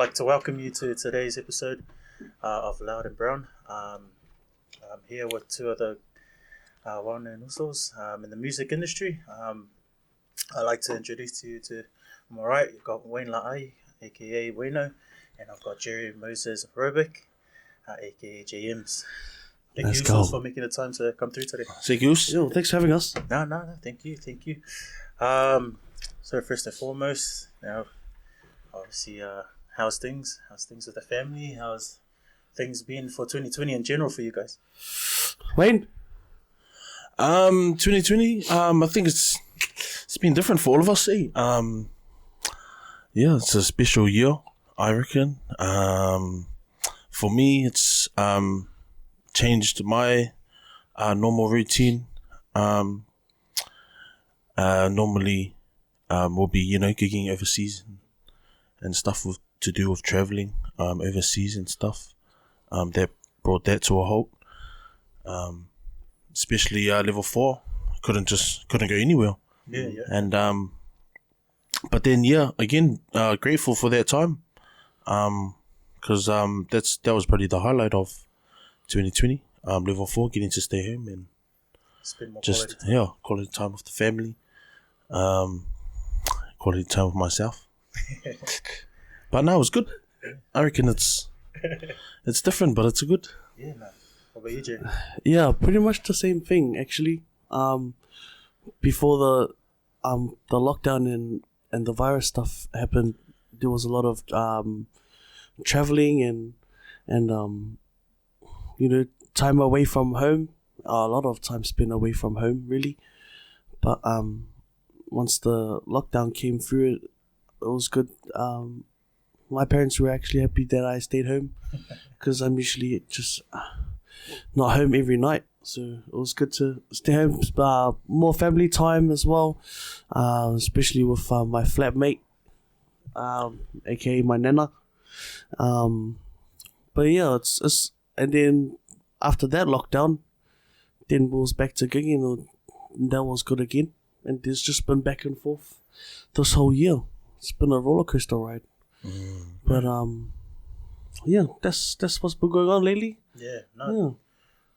like to welcome you to today's episode of Loud and Brown. I'm here with two of the well-known usos in the music industry. I'd like to introduce you to my right. You've got Wayno Jay, aka Wayno, and I've got Moses Roebuck, aka Jay Emz. Thank you usos for making the time to come through today. Thank you. Yo, thanks for having us. No, thank you. So first and foremost, obviously, how's things? How's things with the family? How's things been for 2020 in general for you guys? Wayne? 2020, I think it's been different for all of us, eh? Yeah, it's a special year, I reckon. For me, it's changed my normal routine. Normally, we'll be, gigging overseas and stuff to do with traveling overseas and stuff. That brought that to a halt. Especially level 4, couldn't go anywhere. Yeah. And but then again, grateful for that time. Because that was probably the highlight of 2020. Level 4, getting to stay home and spend more quality time with the family. Quality time with myself. But no, it was good. I reckon it's different, but it's good. Yeah, man. What about you, Jay? Yeah, pretty much the same thing actually. Before the lockdown and the virus stuff happened, there was a lot of traveling and time away from home. A lot of time spent away from home, really. But once the lockdown came through, it was good. My parents were actually happy that I stayed home because I'm usually just not home every night. So it was good to stay home. More family time as well, especially with my flatmate, aka my nana. But yeah, it's and then after that lockdown, then we was back to gigging, and that was good again. And it's just been back and forth this whole year. It's been a roller coaster ride. But that's what's been going on lately. No,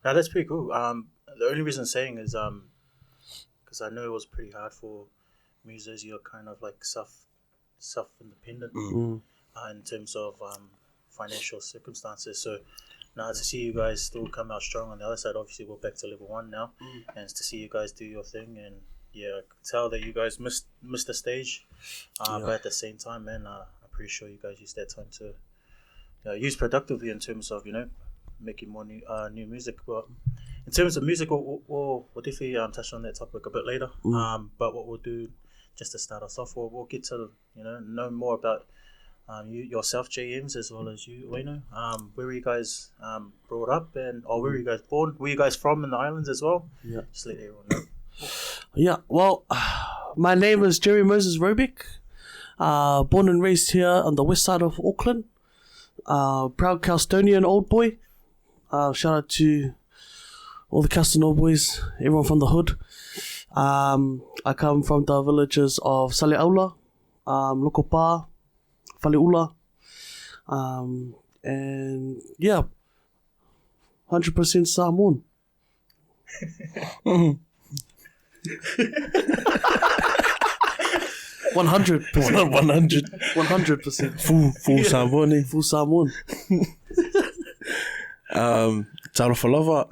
that's pretty cool. The only reason I'm saying is because I know it was pretty hard for musos. You're kind of like self-independent in terms of financial circumstances. So now to see you guys still come out strong on the other side. Obviously, we're back to level 1 now, and it's to see you guys do your thing. And I could tell that you guys missed the stage, but at the same time, man, I'm pretty sure you guys used that time to use productively in terms of making more new music. But in terms of music, we'll definitely touch on that topic a bit later. But what we'll do, just to start us off, we'll get to know more about yourself, Jay Emz, as well as you, Wayno. Where were you guys brought up, or where were you guys born? Were you guys from in the islands as well? Yeah. Just let everyone know. Yeah, well, my name is Moses Roebuck. Born and raised here on the west side of Auckland. Proud Calstonian old boy. Shout out to all the Calston old boys, everyone from the hood. I come from the villages of Saleaula, Lokopa, Faleula, and 100% Samoan. 100%. Full Samoan. Full Samoan. Tara Falava,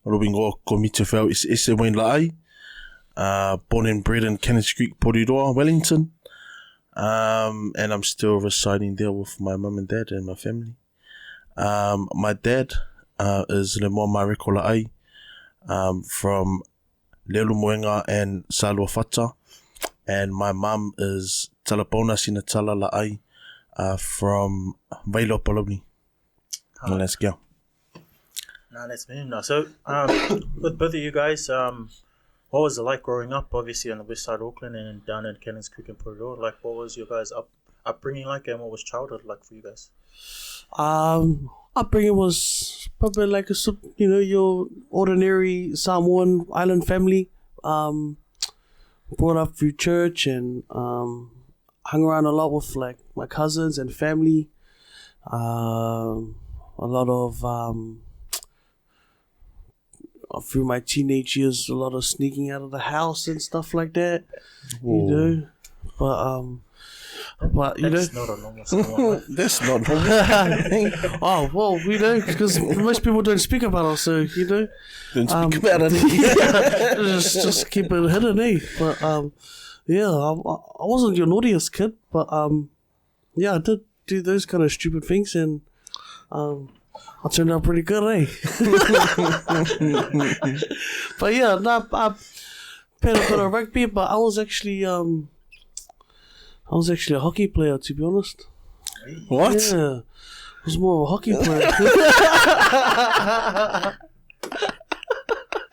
Robingo Komito Fel is Wayne Lai. Born and bred in Kenneth Creek, Porirua, Wellington. And I'm still residing there with my mum and dad and my family. My dad is Lemo Mariko Lai, from Lelu Moenga and Salua Fata. And my mum is Talapona Sinatala Lai, from Vailo Palomni. Let's go. That's me. So, with both of you guys, what was it like growing up, obviously, on the west side of Auckland and down in Cannons Creek and Porirua? Like, what was your guys' upbringing like, and what was childhood like for you guys? Upbringing was probably like your ordinary Samoan island family. Brought up through church, and hung around a lot with like my cousins and family. A lot of through my teenage years, a lot of sneaking out of the house and stuff like that. Whoa. You know, but you That's know, not a normal school. That's not normal. oh well, you know, because most people don't speak about it, so you know, Don't speak about it. just keep it hidden, eh? But yeah, I wasn't your naughtiest kid, but yeah, I did do those kind of stupid things, and I turned out pretty good, eh? But yeah, I played a bit of rugby, but I was actually a hockey player, to be honest. What? Yeah, I was more of a hockey player.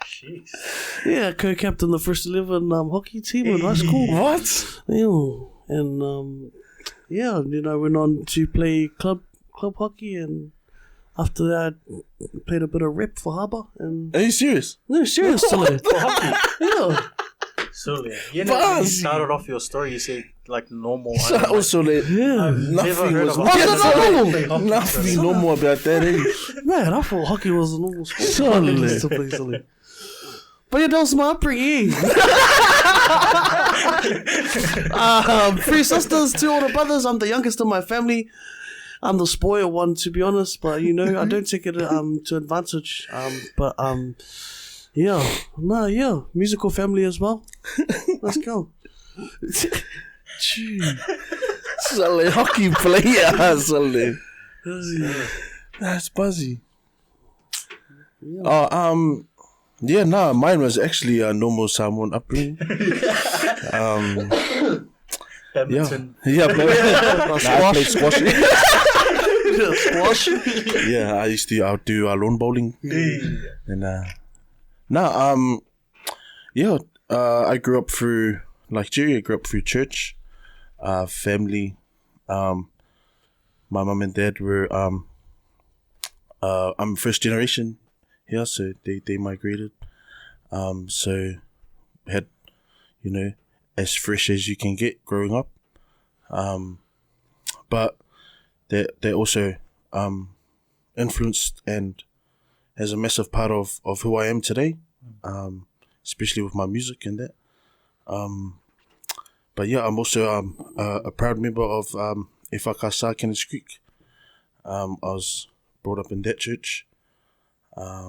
Jeez. Yeah, co-captain the first 11 hockey team in high school. What? Yeah, and yeah, then I went on to play club hockey, and after that, played a bit of rep for Harbour. And Are you serious? no, seriously, For hockey. yeah. So, you know, when you started off your story, you said like normal. So I was so late. Yeah. Nothing was normal. nothing normal about that. Eh? Man, I thought hockey was a normal sport. Solid. I used to play silly. But yeah, that was my upbringing. 3 sisters, 2 older brothers. I'm the youngest in my family. I'm the spoiled one, to be honest. But you know, I don't take it to advantage. Yeah, musical family as well. Let's go. Solid hockey player. Solid. That's buzzy. Yeah. Yeah, no, mine was actually a normal Samoan upbringing. Badminton. Yeah, I played squash. Squash. Yeah, I used to do lawn bowling. And I grew up through, like Jerry, I grew up through church, family. My mum and dad were, I'm first generation here, so they migrated. So had, you know, as fresh as you can get growing up. But they also influenced and as a massive part of who I am today, especially with my music and that. But yeah, I'm also a proud member of Efakasa Kenneth Creek. I was brought up in that church. I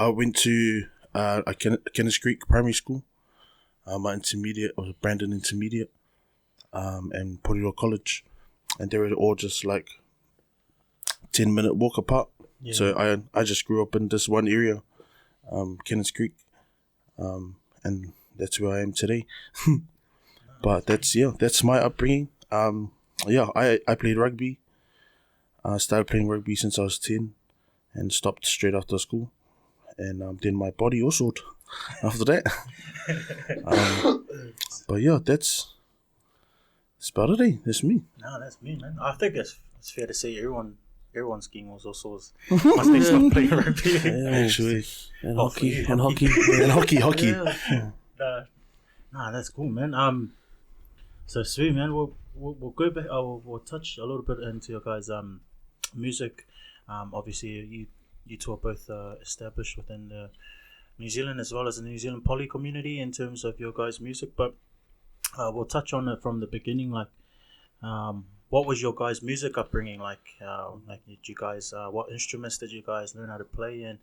went to Kenneth Creek Primary School. My intermediate was Brandon Intermediate, and Porirua College, and they were all just like 10-minute walk apart. Yeah. So I just grew up in this one area, Kenneth Creek, and that's where I am today. But that's my upbringing. I played rugby. I started playing rugby since I was 10, and stopped straight after school. And then my body also after that. But yeah, that's about it. Eh? That's me. No, that's me, man. I think it's fair to say everyone's game was also must be stopped playing rugby. Yeah, actually, and hockey. and hockey. Yeah. Nah, that's cool, man. So sweet, man. We'll go back. We'll touch a little bit into your guys' music. Obviously, you two are both established within New Zealand as well as the New Zealand poly community in terms of your guys' music. But we'll touch on it from the beginning. Like, what was your guys' music upbringing like? Did you guys what instruments did you guys learn how to play? And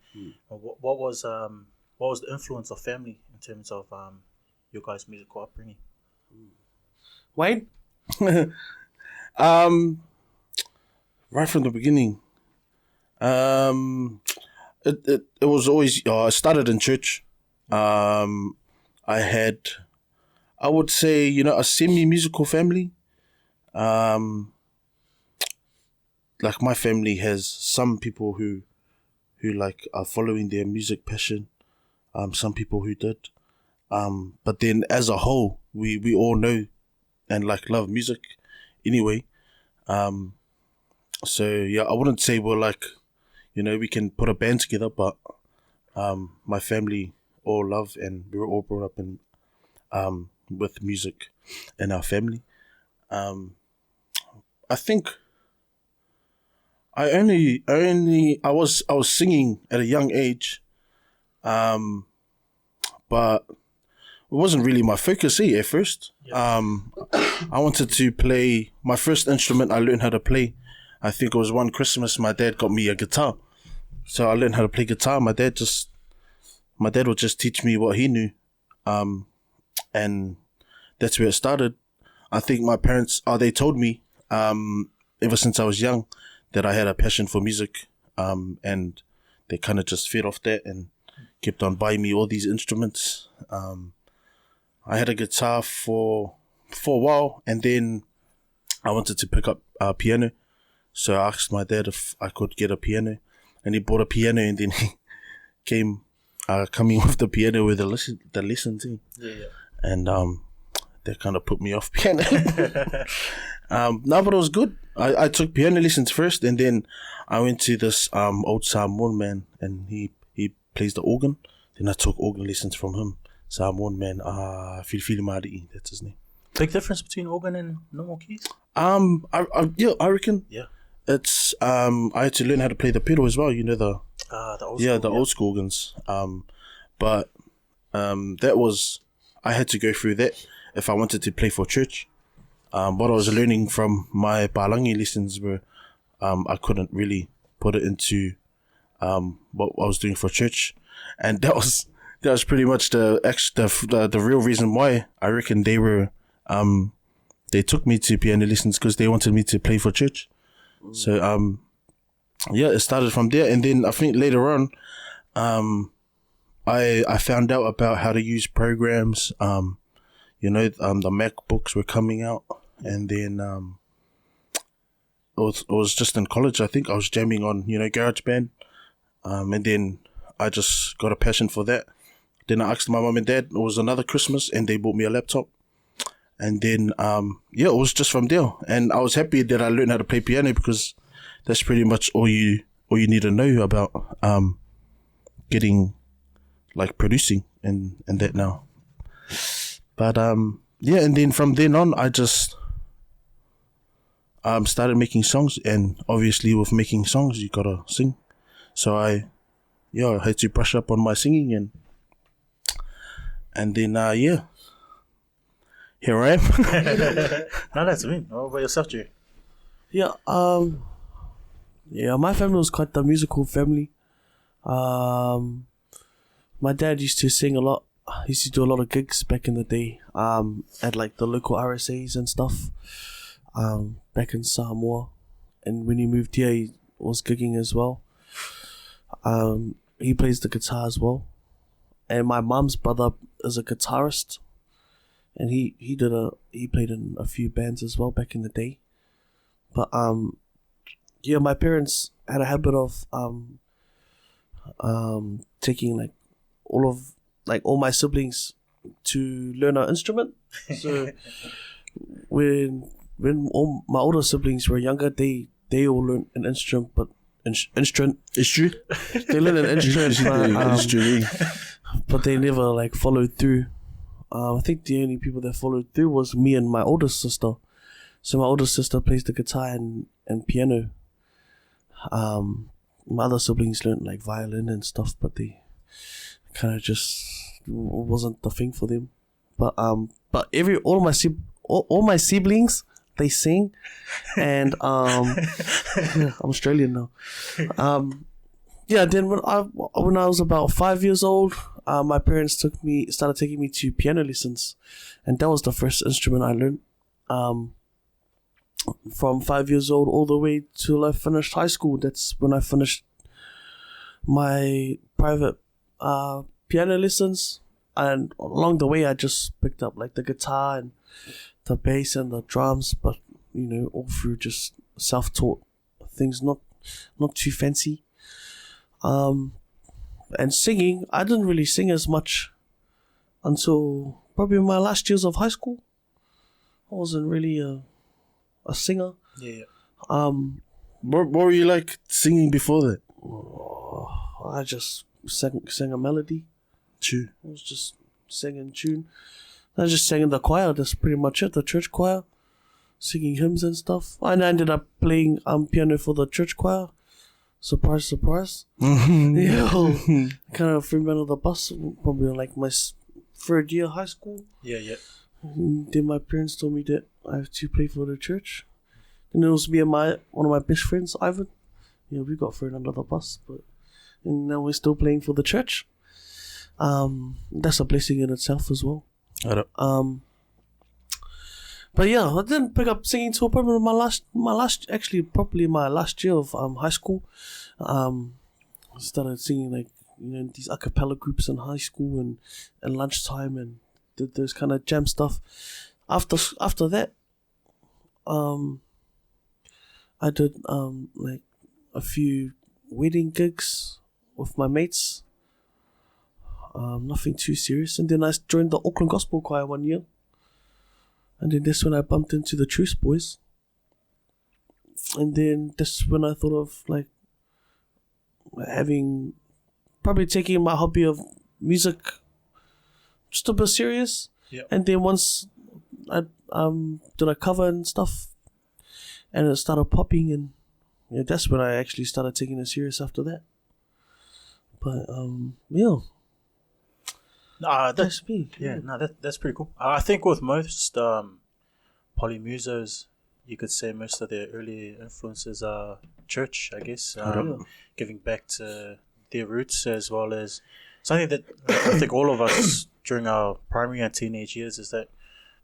what was the influence of family in terms of your guys' musical upbringing? Wayne? Right from the beginning. It was always I started in church. I would say, a semi-musical family. Like my family has some people who like are following their music passion. Some people who did. But then as a whole, we all know and like love music anyway. So yeah, I wouldn't say we're like, we can put a band together, but my family all love, and we were all brought up in with music in our family. I think I was singing at a young age, but it wasn't really my focus at first. I wanted to play my first instrument. I learned how to play. I think it was one Christmas. My dad got me a guitar, so I learned how to play guitar. My dad would just teach me what he knew, and that's where it started. I think my parents, they told me, ever since I was young, that I had a passion for music, and they kind of just fed off that and kept on buying me all these instruments. I had a guitar for a while, and then I wanted to pick up piano, so I asked my dad if I could get a piano, and he bought a piano, and then he came coming with the piano with the lesson team, and that kind of put me off piano. No, but it was good. I took piano lessons first, and then I went to this old Samoan man, and he plays the organ. Then I took organ lessons from him. Samoan man, Filifili Mari'i, that's his name. Big difference between organ and normal keys? I reckon. Yeah. It's I had to learn how to play the pedal as well. You know the old school, old school organs. But that was, I had to go through that if I wanted to play for church. What I was learning from my Palangi lessons were, I couldn't really put it into what I was doing for church, and that was pretty much the real reason why I reckon they took me to piano lessons, because they wanted me to play for church. So it started from there, and then I think later on, I found out about how to use programs. The MacBooks were coming out, and then it was just in college. I think I was jamming on GarageBand, and then I just got a passion for that. Then I asked my mum and dad. It was another Christmas, and they bought me a laptop. And then it was just from there. And I was happy that I learned how to play piano, because that's pretty much all you need to know about getting producing and that now. But and then from then on, I just started making songs, and obviously with making songs you gotta sing. So I had to brush up on my singing, and then here I am. No, that's me. What about yourself, Jerry? Yeah, my family was quite the musical family. My dad used to sing a lot. He used to do a lot of gigs back in the day, at the local RSAs and stuff, back in Samoa. And when he moved here, he was gigging as well. He plays the guitar as well. And my mom's brother is a guitarist, and he played in a few bands as well back in the day. But my parents had a habit of taking all my siblings to learn an instrument. So when all my older siblings were younger, they all learned an instrument, but they learned an instrument, but they never followed through. I think the only people that followed through was me and my older sister. So my older sister plays the guitar and piano. My other siblings learned violin and stuff, but they kind of just wasn't the thing for them. But all my siblings, they sing, and I'm Australian now. Then when I was about 5 years old, my parents started taking me to piano lessons, and that was the first instrument I learned. From 5 years old all the way till I finished high school. That's when I finished my private piano lessons, and along the way I just picked up the guitar and the bass and the drums, but all through just self-taught things, not too fancy. And singing, I didn't really sing as much until probably my last years of high school. I wasn't really a singer. What were you singing before that? I just sang a melody. Tune. I was just singing tune. I just sang in the choir. That's pretty much it. The church choir, singing hymns and stuff. And I ended up playing piano for the church choir. Surprise, surprise. Yeah, kind of threw me under the bus. Probably like my third year high school. Yeah. And then my parents told me that I have to play for the church. And it was me and one of my best friends, Ivan. Yeah, we got thrown under the bus, and now we're still playing for the church. That's a blessing in itself as well. But yeah, I didn't pick up singing till probably my last year of high school. I started singing like these a cappella groups in high school and lunchtime and did those kind of jam stuff. After that, I did like a few wedding gigs with my mates. Nothing too serious, and then I joined the Auckland Gospel Choir 1 year. And then that's when I bumped into the Truce Boys. And then that's when I thought of like taking my hobby of music just a bit serious. Yep. And then once I did a cover and stuff, and it started popping, and that's when I actually started taking it serious after that. But yeah. That's me. Yeah, that's pretty cool. I think with most polymusos, you could say most of their early influences are church, I guess. Giving back to their roots, as well as something that I think all of us during our primary and teenage years is that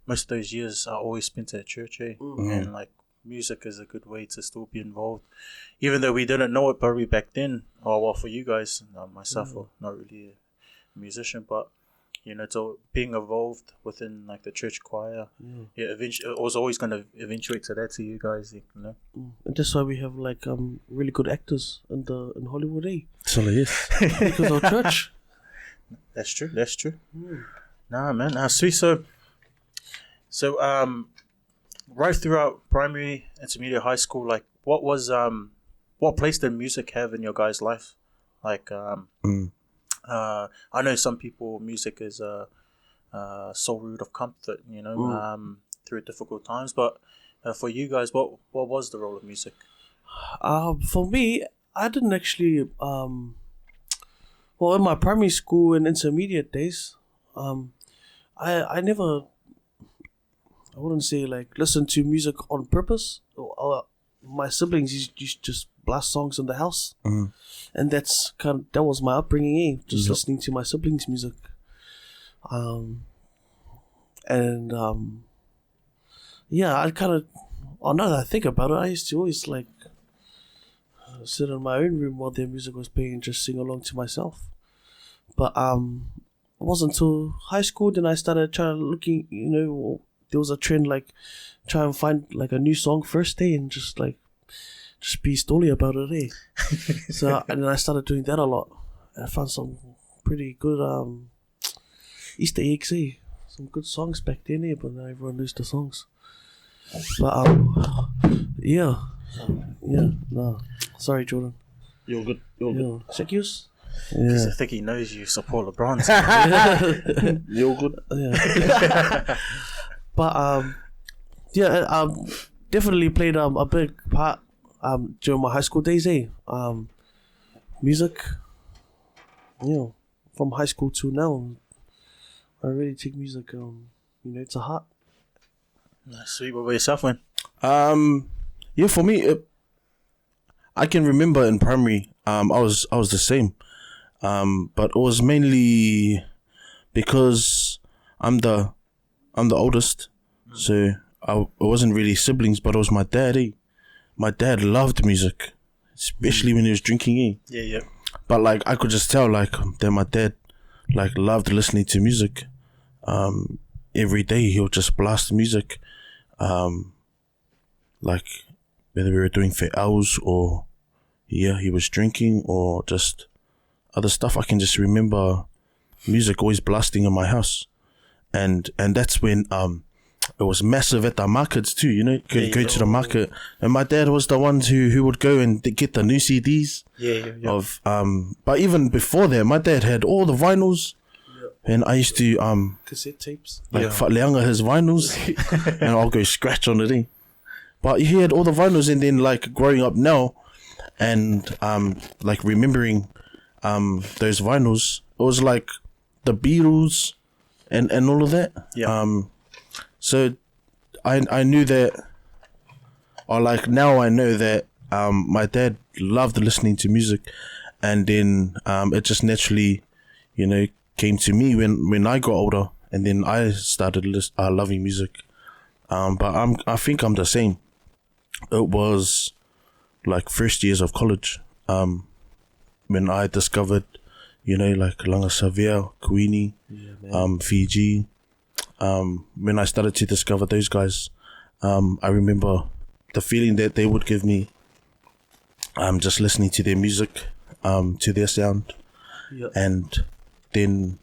most of those years are always spent at church, and like music is a good way to still be involved, even though we didn't know it probably back then. Well, for you guys, myself, not really a musician, but so being involved within like the church choir, eventually it was always going to eventuate to that to you guys, And that's why we have like really good actors in Hollywood, So yes, because of church. That's true. Nah, man, sweet. So right throughout primary, intermediate, high school, like what place did music have in your guys' life? Like I know some people, music is a sole root of comfort, through difficult times. But for you guys, what was the role of music? For me, I didn't actually. In my primary school and intermediate days, I never. I wouldn't say like listen to music on purpose. My siblings used to just blast songs in the house, and that was my upbringing, just listening to my siblings' music. I kind of, now that I think about it, I used to always like sit in my own room while their music was playing and just sing along to myself. But it wasn't until high school then I started looking. There was a trend like try and find like a new song first day and just be stolly about it, So and then I started doing that a lot. And I found some pretty good Easter eggs, some good songs back then, but now everyone knows the songs. But sorry, Jordan. You're good. Check yours. Because I think he knows you support LeBron. You're good. Yeah. But definitely played a big part during my high school days. Music, from high school to now, I really take music to heart. Sweet. What about yourself, man? For me, I can remember in primary, I was the same, but it was mainly because I'm the oldest, so it wasn't really siblings, but it was my dad. My dad loved music, especially when he was drinking. Yeah. But like I could just tell like that my dad like loved listening to music. Every day he'll just blast music, like whether we were doing fe'aus or he was drinking or just other stuff. I can just remember music always blasting in my house. And that's when it was massive at the markets too, go to the market, and my dad was the one who would go and get the new CDs of but even before that my dad had all the vinyls And I used to cassette tapes. like whaleanga his vinyls, and I'll go scratch on it. But he had all the vinyls, and then like growing up now, and like remembering those vinyls, it was like the Beatles and all of that. Yeah. So I knew that, or like now I know that my dad loved listening to music, and then it just naturally, you know, came to me when I got older, and then I started loving music. But I think I'm the same. It was like first years of college when I discovered, you know, like Langa Savia, Kuini, Fiji. When I started to discover those guys, I remember the feeling that they would give me just listening to their music, to their sound. And then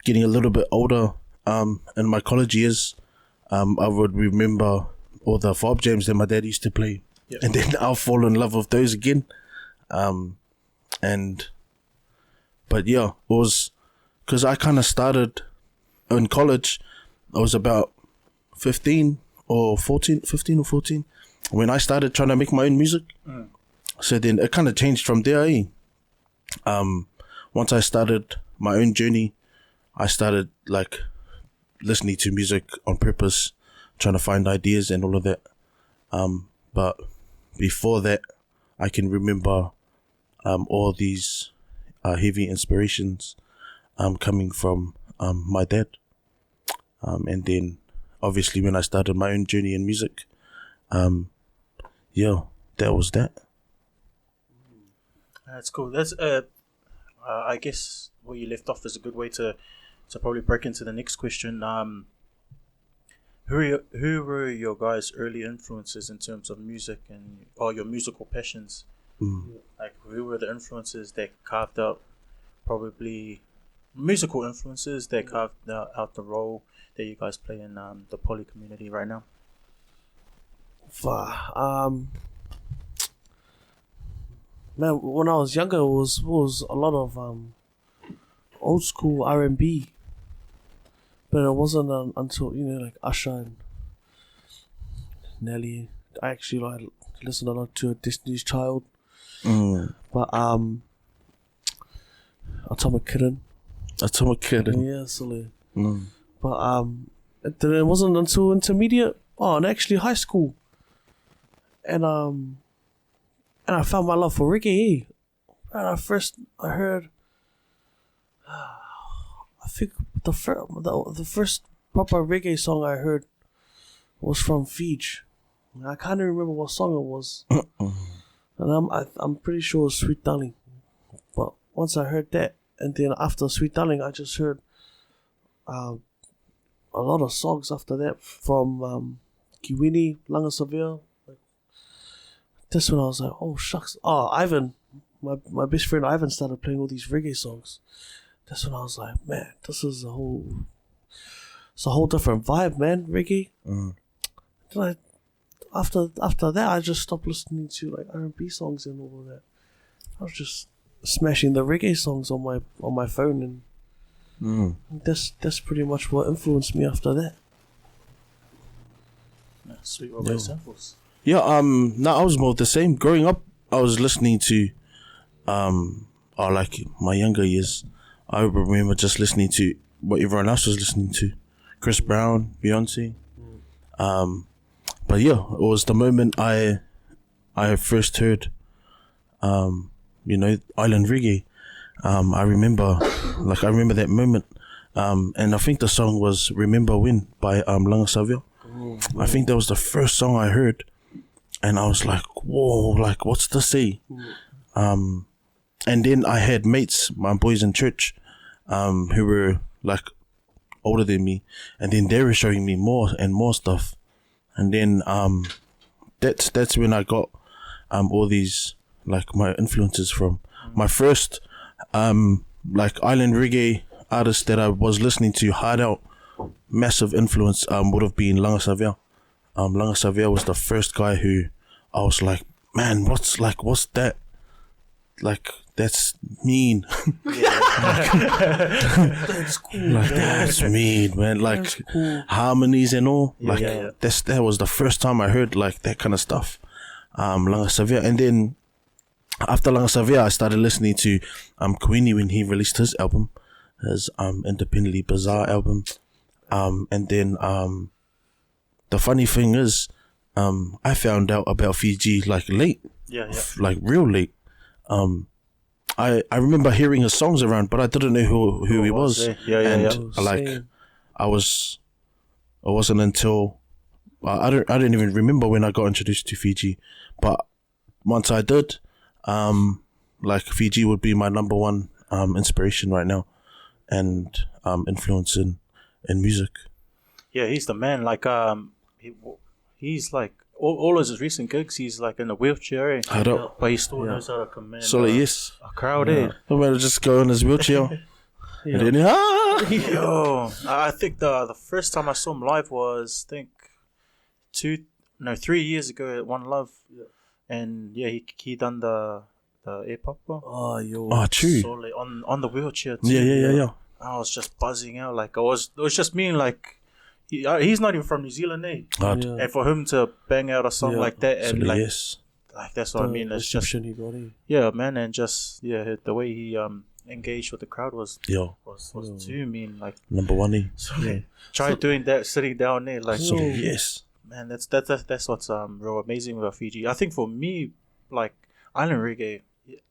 getting a little bit older in my college years, I would remember all the fob jams that my dad used to play. And then I'll fall in love with those again. But yeah, it was because I kind of started in college. I was about 15 or 14 when I started trying to make my own music. So then it kind of changed from there. Once I started my own journey, I started like listening to music on purpose, trying to find ideas and all of that. But before that, I can remember all these heavy inspirations coming from my dad. And then obviously when I started my own journey in music, that was that. That's cool. That's I guess where you left off is a good way to probably break into the next question. Who were your guys' early influences in terms of music or your musical passions? Like, who were the influences that carved out, probably musical influences that carved out the role that you guys play in the poly community right now? Man, when I was younger, it was a lot of old school R&B, but it wasn't until, you know, like Usher and Nelly. I actually like listened a lot to Destiny's Child, but Atomic Kitten, yeah, silly. But then it wasn't until intermediate, and actually high school, and I found my love for reggae. And I heard, I think the first proper reggae song I heard was from Fiji. I can't even remember what song it was, and I'm pretty sure it was Sweet Darling. But once I heard that, and then after Sweet Darling, I just heard a lot of songs after that from Kiwini, Langa Savia. That's when I was like, oh shucks. Oh, Ivan, my best friend Ivan started playing all these reggae songs. That's when I was like, man, this is a whole different vibe, man, reggae. Then after that, I just stopped listening to like R&B songs and all of that. I was just smashing the reggae songs on my phone, and that's pretty much what influenced me after that. Sweet, what about samples? Yeah, I was more the same. Growing up, I was listening to, like my younger years, I remember just listening to what everyone else was listening to. Chris Brown, Beyonce. But yeah, it was the moment I first heard, you know, island reggae. I remember that moment. And I think the song was Remember When by Langa Savia. I think that was the first song I heard. And I was like, whoa, like, what's this say? And then I had mates, my boys in church, who were like older than me. And then they were showing me more and more stuff. And then that's when I got all these, like, my influences from. My first like island reggae artist that I was listening to hard out, massive influence would have been Langa Savia. Langa Savia was the first guy who I was like, man, what's that? Like, that's mean. That's cool. Like that's mean, man. Like cool. harmonies and all. Like yeah. that was the first time I heard like that kind of stuff. Langa Savia, and then after Langa Savia, I started listening to Queenie when he released his album, his independently bizarre album. And then the funny thing is, I found out about Fiji like late, like real late. I remember hearing his songs around, but I didn't know who he was. It wasn't until I didn't even remember when I got introduced to Fiji, but once I did, like Fiji would be my number one inspiration right now, and influence in music. Yeah, he's the man. Like he's like all of his recent gigs, he's like in a wheelchair, but he still knows how to command yes, a crowd. No matter, just go in his wheelchair. And then Yo, I think the first time I saw him live was 3 years ago at One Love, and he done the Ep.1. True. Solely on the wheelchair too. Yeah. I was just buzzing out. Like it was just me. Like he's not even from New Zealand, and for him to bang out a song like that, and like that's what I mean. It's just man, and just the way he engaged with the crowd was too mean. Like number one. Try doing that sitting down there, like man. That's what's real amazing about Fiji. I think for me, like island reggae,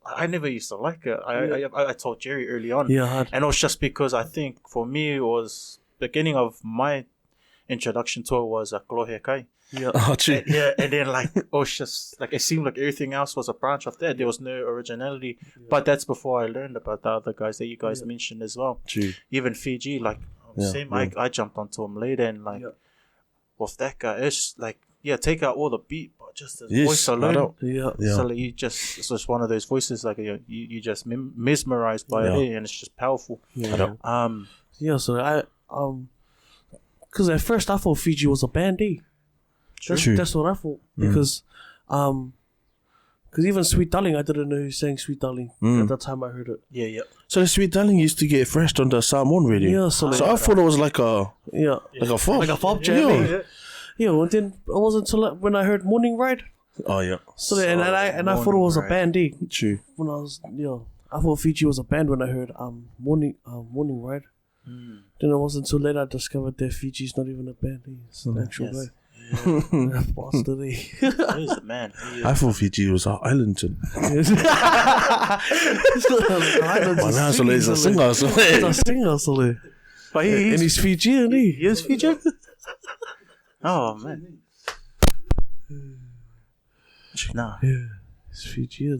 I never used to like it. I told Jerry early on, and it was just because I think for me it was beginning of my introduction to it was a Kolohe Kai. And then like it was just like it seemed like everything else was a branch of that. There was no originality, but that's before I learned about the other guys that you guys mentioned as well. True. Even Fiji, like same. I jumped onto him later, and like with that guy, it's like take out all the beat, but just his voice alone. So like, it's just one of those voices like you just mesmerized by it, and it's just powerful. So I because at first I thought Fiji was a band. That's what I thought, because even Sweet Darling, I didn't know who sang Sweet Darling at the time I heard it. So the Sweet Darling used to get thrashed on the Samoan radio. So I thought it was like a like a fob jam. And then it wasn't until when I heard Morning Ride. So and I thought it was a band. True. When I was I thought Fiji was a band when I heard Morning Ride. Then it wasn't until later I discovered that Fiji's not even a band. It's an actual guy. Bastard. He's the man. I thought Fiji was an island. He's a singer. But he's Fijian. He is Fijian. Oh man. Nah. Yeah, he's Fijian.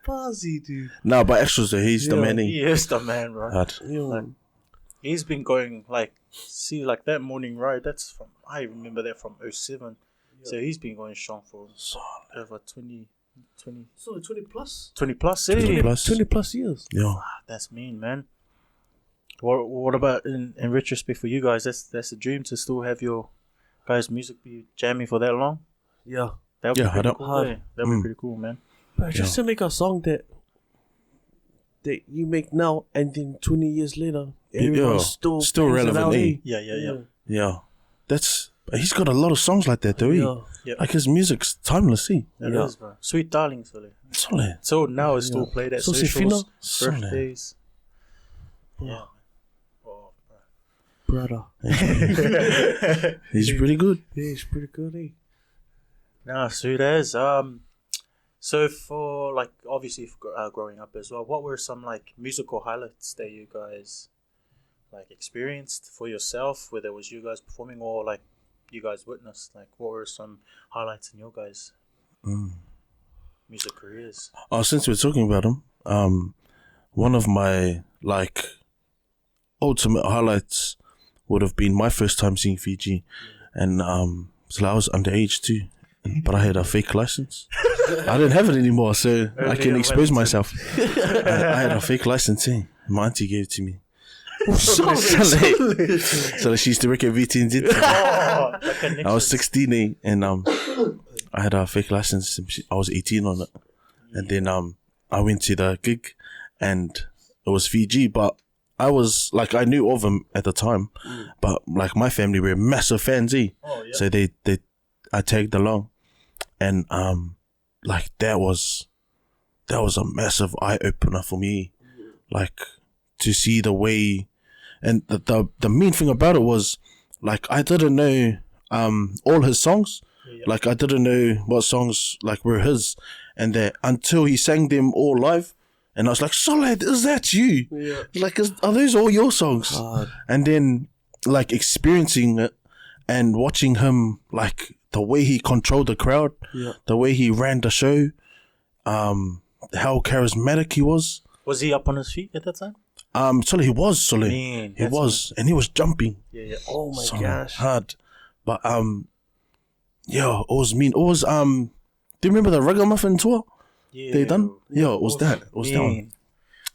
Buzzy, dude. No, but actually, so he's the man. He is the man, bro. Like, he's been going like that Morning Ride. That's from I remember that from 07. So he's been going strong for over 20 plus. 20 plus, 20 plus years. That's mean, man. What about in retrospect for you guys? That's a dream to still have your guys' music be jamming for that long. That'd be pretty cool. That'd be pretty cool, man. But just to make a song that you make now, and then 20 years later, everyone's still relevant. Yeah. That's he's got a lot of songs like that, though. Like his music's timeless. It is, bro. Sweet Darling, solid. So now it's still played at socials, birthdays. Brother. He's pretty good. He's pretty good. Nah, sweet as. So for like obviously growing up as well, what were some like musical highlights that you guys like experienced for yourself, whether it was you guys performing or like you guys witnessed? Like what were some highlights in your guys' music careers? Since we're talking about them, one of my like ultimate highlights would have been my first time seeing Fiji, and so I was underage too. But I had a fake license. I didn't have it anymore, so I can expose myself. I had a fake license. My auntie gave it to me. So she used to work at VTNZ. I was 16, and I had a fake license. I was 18 on it. And then I went to the gig and it was Fiji, but I was like, I knew of him at the time, but like my family were massive fans, so I tagged along, and like that was a massive eye opener for me, like to see the way, and the main thing about it was like I didn't know all his songs, like I didn't know what songs like were his, and that until he sang them all live. And I was like, Solid, is that you? Yeah. Like, are those all your songs? God. And then, like, experiencing it and watching him, like, the way he controlled the crowd, the way he ran the show, how charismatic he was. Was he up on his feet at that time? Solid, he was, Solid. Man, he was. And he was jumping. Yeah. Oh, my gosh. Hard. But, it was mean. It was, do you remember the Ragamuffin tour? Yeah, they done? Yeah, it was that. It was that one.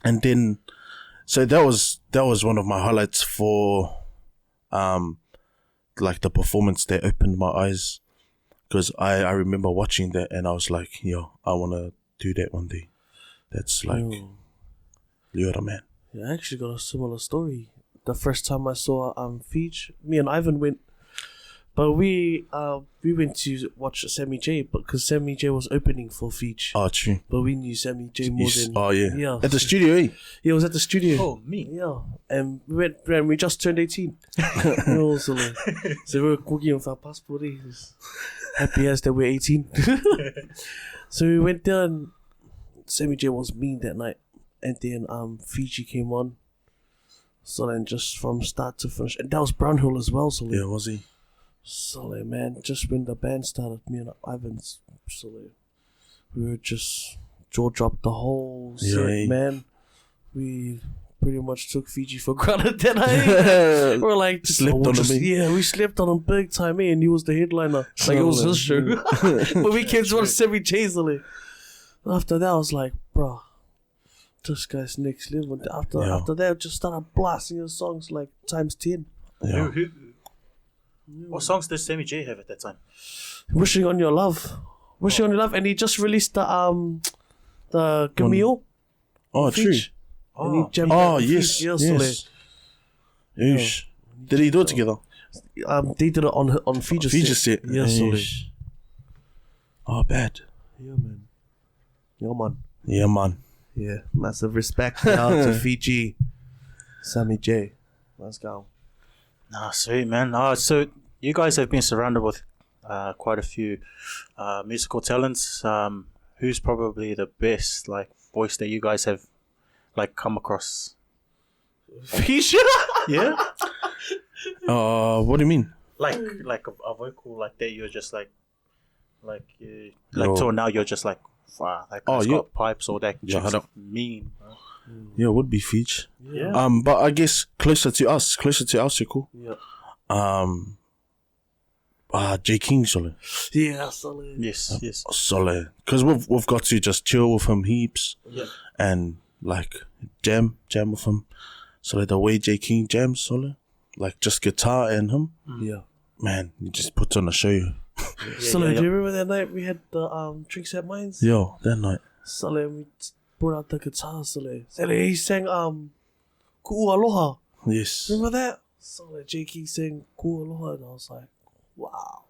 And then, so that was one of my highlights for, like the performance that opened my eyes, because I remember watching that and I was like, I want to do that one day. That's like, you're the man. Yeah, I actually got a similar story. The first time I saw Fiji, me and Ivan went. But we went to watch Sammy J, because Sammy J was opening for Fiji. Oh, true. But we knew Sammy J more than... Oh, yeah. At the studio, eh? Yeah, it was at the studio. Oh, me. Yeah. And we went, and we just turned 18. So we were cooking with our passport. Happy as that we're 18. So we went there and Sammy J was mean that night. And then Fiji came on. So then just from start to finish. And that was Brownhill as well. So yeah, was he? Solid, man. Just when the band started, me and Ivan's solid. We were just jaw dropped the whole set, man. We pretty much took Fiji for granted that night. We're like, slept on him. Yeah, we slept on him big time, and he was the headliner. Like it was his show. But we came to watch Sammy J. After that, I was like, bro, this guy's next level. After that, just started blasting his songs like times 10. Yeah. What songs does Sammy J have at that time? Wishing on Your Love. Wishing on Your Love, and he just released the Camille. Oh, true. Yes. Yes. Did he do it together? They did it on Fiji's set. Yes. Oh, bad. Yeah, man. Yeah, man. Yeah, massive respect now to Fiji. Sammy J. Let's go. Sweet, man. So you guys have been surrounded with quite a few musical talents. Who's probably the best like voice that you guys have like come across? Fiji? Yeah. What do you mean? Like a vocal like that. You're just till now you're just like, wow, that guy's got pipes or that chick's mean. Bro. Yeah, it would be Fiji. Yeah. But I guess closer to us, you're cool. Yeah. Jay King, solid. Yeah, solid. Yes. Solid. Because we've got to just chill with him heaps. Yeah. And like jam with him. So the way Jay King jams, solid. Like just guitar and him. Yeah. Man, he just puts on a show. Solid. Do you remember that night we had the drinks at Mines? Yo, that night. Solid. We brought out the guitar, Solid. He sang Ku'u Aloha. Yes. Remember that? Solid. Jay King sang Ku'u Aloha, and I was like, wow.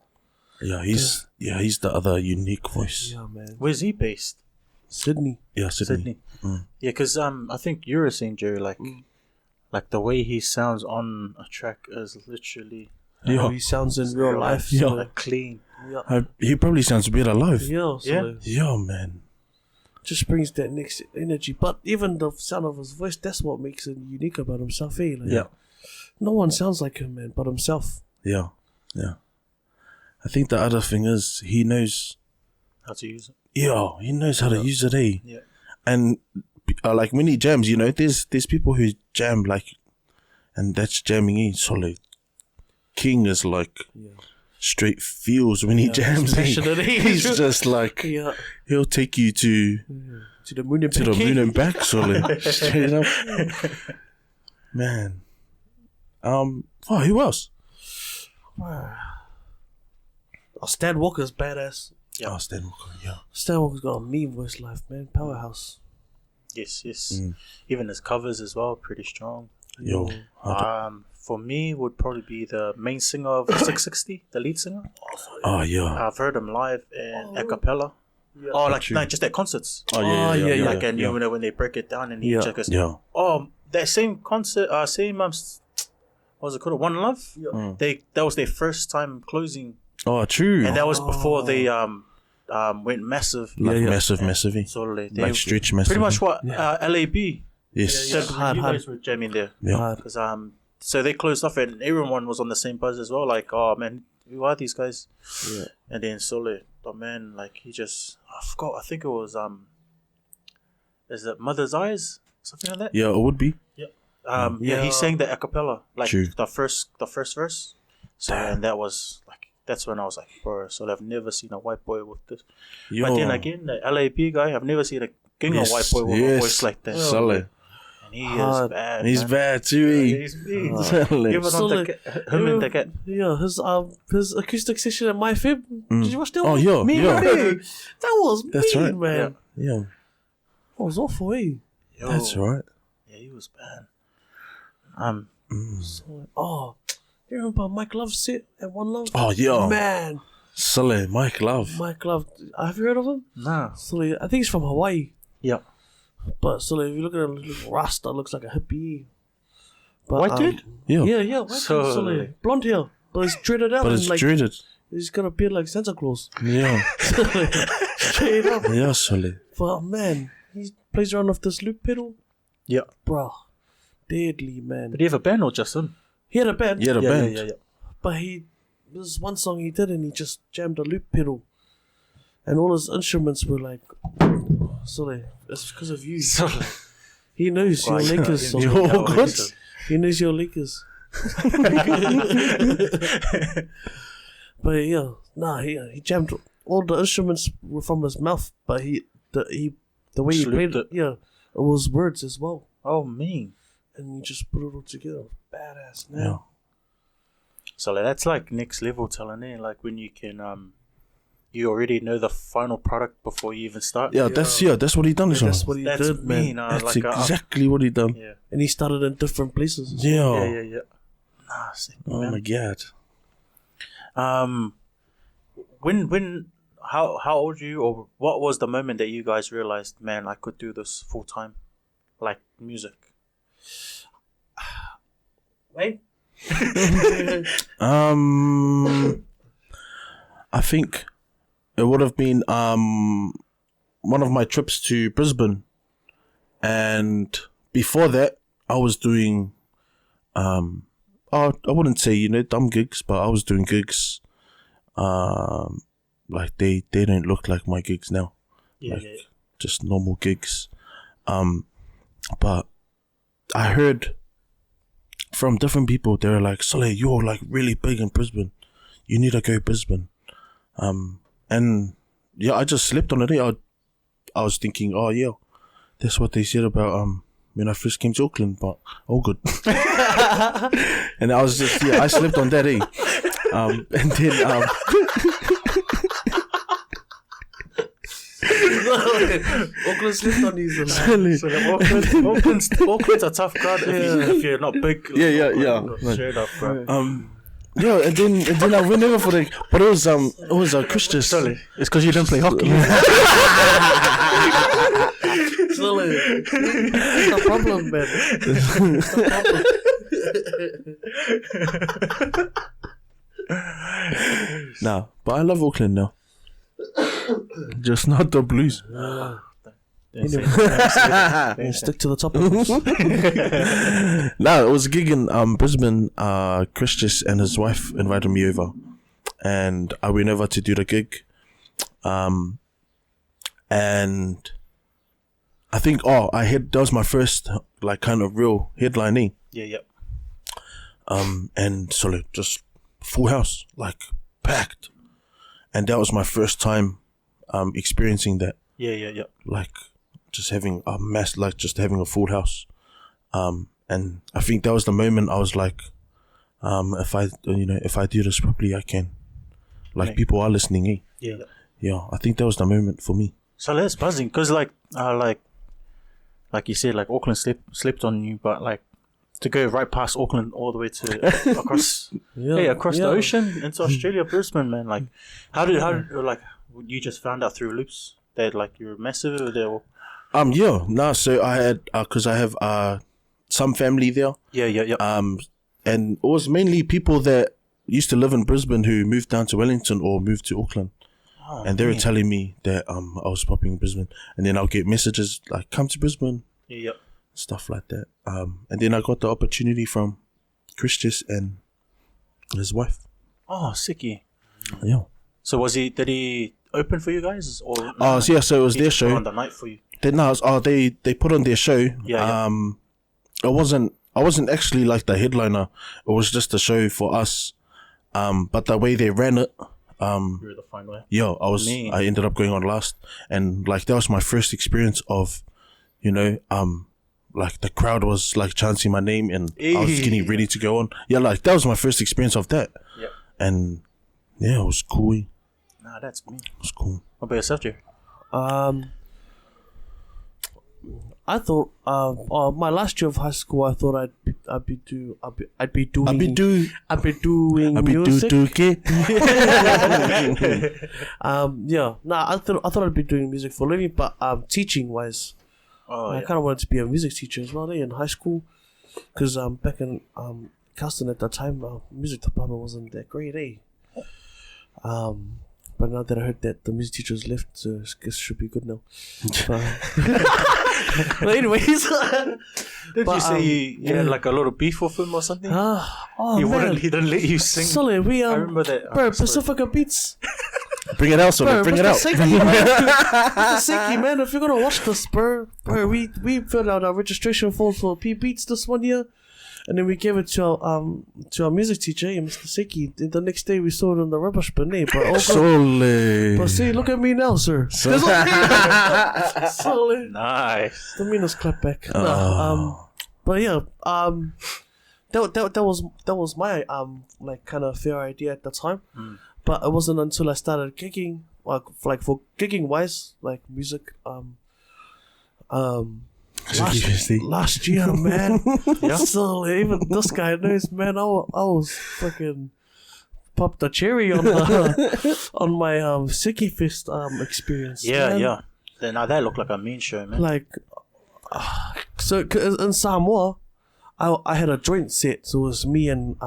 Yeah, he's the other unique voice. Yeah, man. Where's he based? Sydney. Yeah, Sydney. Yeah, because I think you were saying, Jerry, like the way he sounds on a track is literally how he sounds in real life. Yeah, like clean. Yeah. He probably sounds better live. Yeah, man. Just brings that next energy. But even the sound of his voice, that's what makes him unique about himself, eh? Like, no one sounds like him, man, but himself. Yeah. I think the other thing is he knows how to use it. Yeah, he knows how to use it, eh? Yeah. And like when he jams, there's people who jam like, and that's jamming, eh? Solid. King is like straight feels when he jams. He's just like he'll take you to the moon and back, solid. Straight up. Man. Who else? Stan Walker's badass. Yeah. Oh, Stan Walker, yeah. Stan Walker's got a mean voice life, man. Powerhouse. Yes. Even his covers as well, pretty strong. Yo. For me, would probably be the main singer of 660, the lead singer. Oh, yeah. I've heard him live in a cappella. Yeah. Oh, like just at concerts. Oh, yeah. Like, and you know when they break it down and he just goes, Yeah. oh, that same concert, what was it called? One Love. Yeah. That was their first time closing, Oh, true. and that was before they went massive. Like massive. So they Like stretch massive. pretty much what LAB Yes. said when you Hard. guys were jamming there. Yeah. Because so they closed off and everyone was on the same buzz as well. Like, oh man, who are these guys? Yeah. And then Sole, the man, like he just, I forgot. I think it was is it Mother's Eyes, something like that? Yeah, it would be. Yeah, he sang the a cappella, like True. the first verse. So and that was like that's when I was like, bro. So I've never seen a white boy with this. Yo. But then again, the LAP guy, I've never seen a white boy with a voice like that. Sully. And he is bad. And he's man. bad too, Yeah, eh? he's mean. Sully. Even on him and the cat. Yeah, his acoustic session at My Fib. Did you watch that? Oh, one? yeah, Me yeah. and me. That was That's mean, right. man. Yeah. That was awful, eh? Yo. That's right. Yeah, he was bad. So, oh, you remember Mike Love's set at One Love? Oh, yeah. Man, Sully, Mike Love. Mike Love. Have you heard of him? Nah. So, I think he's from Hawaii. Yeah. But so if you look at him, little Rasta looks like a hippie. But, White dude? Yeah. Yeah, white So- dude, so, blonde hair, but it's dreaded out But and it's like dreaded. he's got a beard like Santa Claus. Yeah. Straight up. Yeah, Sully. But man, he plays around with this loop pedal, Yeah. bruh. Deadly, man. Did he have a band or just him? He had a band, Yeah, the band. Yeah. but there's one song he did and he just jammed a loop pedal. And all his instruments were like, sorry, it's because of you. He knows your Lakers song. Yo, good. He knows your Lakers. But yeah, he jammed all the instruments were from his mouth, but the way he played it, it was words as well. Oh, mean. And he just put it all together. Badass, man. Yeah. So like, that's like next level talent, eh? Like when you can, you already know the final product before you even start. Yeah, that's what he done. That's what he That's did, man. mean. That's Like, exactly what he done. yeah. And he started in different places. Yeah. Yeah. Nah, sick, Oh man. my god. How old were you, or what was the moment that you guys realized, man, I could do this full time, like music? Wait. I think it would have been one of my trips to Brisbane, and before that I was doing I wouldn't say dumb gigs, but I was doing gigs like they don't look like my gigs now. Yeah, Like, just normal gigs. But I heard from different people, they were like, Sully, you're like really big in Brisbane. You need to go Brisbane. And yeah, I just slept on it. I was thinking, oh yeah, that's what they said about when I first came to Auckland, but all good. And I was just, I slept on that, and then Auckland slipped on these. So the Auckland's a tough crowd if you're not big. Yeah. Straight up, bro. yeah, and then I went over for the, but it was a Christian. Sorry, it's because you didn't play hockey. Sully, that's the problem, man. That's the problem. Nah, but I love Auckland now. Just not the Blues. Anyway, stick to the topic. Nah, it was a gig in Brisbane. Christus and his wife invited me over, and I went over to do the gig. And I think that was my first like kind of real headlining. Yeah. And so just full house, like packed, and that was my first time experiencing that. Yeah. Like just having a mass, like just having a full house. And I think that was the moment I was like, if I do this properly, I can. Like, Right. people are listening, eh? Yeah. yeah, I think that was the moment for me. So that's buzzing because like you said, like Auckland slept on you, but like to go right past Auckland all the way to across the ocean into Australia, Brisbane, man. Like, how did like you just found out through loops that like you're massive over there? So I had because I have some family there. Yeah. And it was mainly people that used to live in Brisbane who moved down to Wellington or moved to Auckland. Oh, and they were telling me that I was popping in Brisbane, and then I'll get messages like, come to Brisbane, stuff like that. And then I got the opportunity from Christian and his wife. Oh, sicky. Yeah. So did he open for you guys? Or so it was their show. On the night for you? They put on their show. Yeah. I wasn't actually like the headliner. It was just a show for us. But the way they ran it, you were the fine way. Yeah, I ended up going on last, and like that was my first experience of, like the crowd was like chanting my name, and I was getting ready to go on. Yeah, like that was my first experience of that. Yeah. And yeah, it was cool. Nah, that's me. It was cool. What about yourself, Jerry? I thought my last year of high school, I thought I'd be doing music. I thought I'd be doing music for a living, but teaching wise, I kind of wanted to be a music teacher as well in high school, because back in Caston at that time, music department wasn't that great, But now that I heard that the music teachers left, so I guess it should be good now. But anyways, did you say you had like a lot of beef with him or something? He didn't let you sing. Sorry, I remember that. Bro, Pacifica Beats. Bring it out, bring it out. Seki, man, if you're gonna watch this, bro, we filled out our registration form for P Beats this one year. And then we gave it to our music teacher, Mr. Seki. The next day we saw it on the rubbish bin, but but see, look at me now, sir. Solid. Nice. The meanest clap back. But yeah, that was my like kind of fair idea at the time. But it wasn't until I started gigging, like for gigging wise, like music, last year, man. So even this guy knows, man. I was fucking popped the cherry on on my Siki Fest experience. Yeah. Now that looked like a mean show, man. Like, so in Samoa, I had a joint set. So it was me and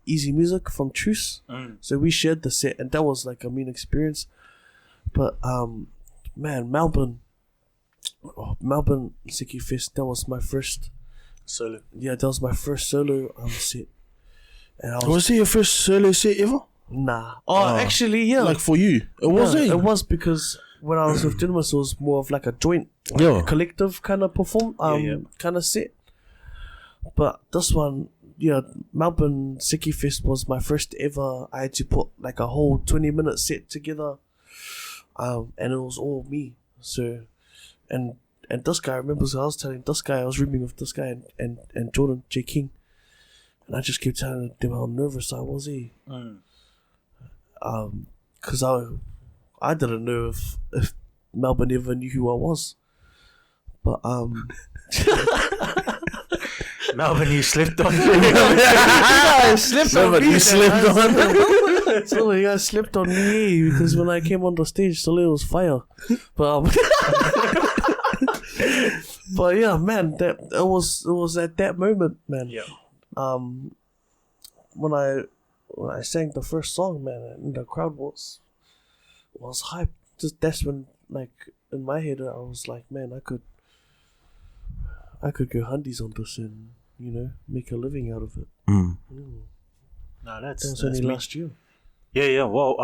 Easy Music from Truce. So we shared the set, and that was like a mean experience. But man, Melbourne Siki Fest, that was my first solo. Yeah, that was my first solo set. And was it your first solo set ever? Nah. Actually, yeah. Like for you, it wasn't. It was because when I was with Dynamis, it was more of like a joint, collective kind of kind of set. But this one, Melbourne Siki Fest was my first ever. I had to put like a whole 20-minute set together, and it was all me. So. And this guy, I remember I was telling this guy, I was rooming with this guy and Jordan J. King. And I just kept telling them how nervous I was. Because I didn't know if Melbourne ever knew who I was. But Melbourne, you slipped on. I slipped on me. You slipped on. Sorry, I slipped on me because when I came on the stage, Sully was fire. But but yeah, man, it was at that moment, man. Yeah. When I sang the first song, man, and the crowd was hyped. That's when, like, in my head, I was like, man, I could go hundies on this and make a living out of it. No, that's only last year. Yeah. Well,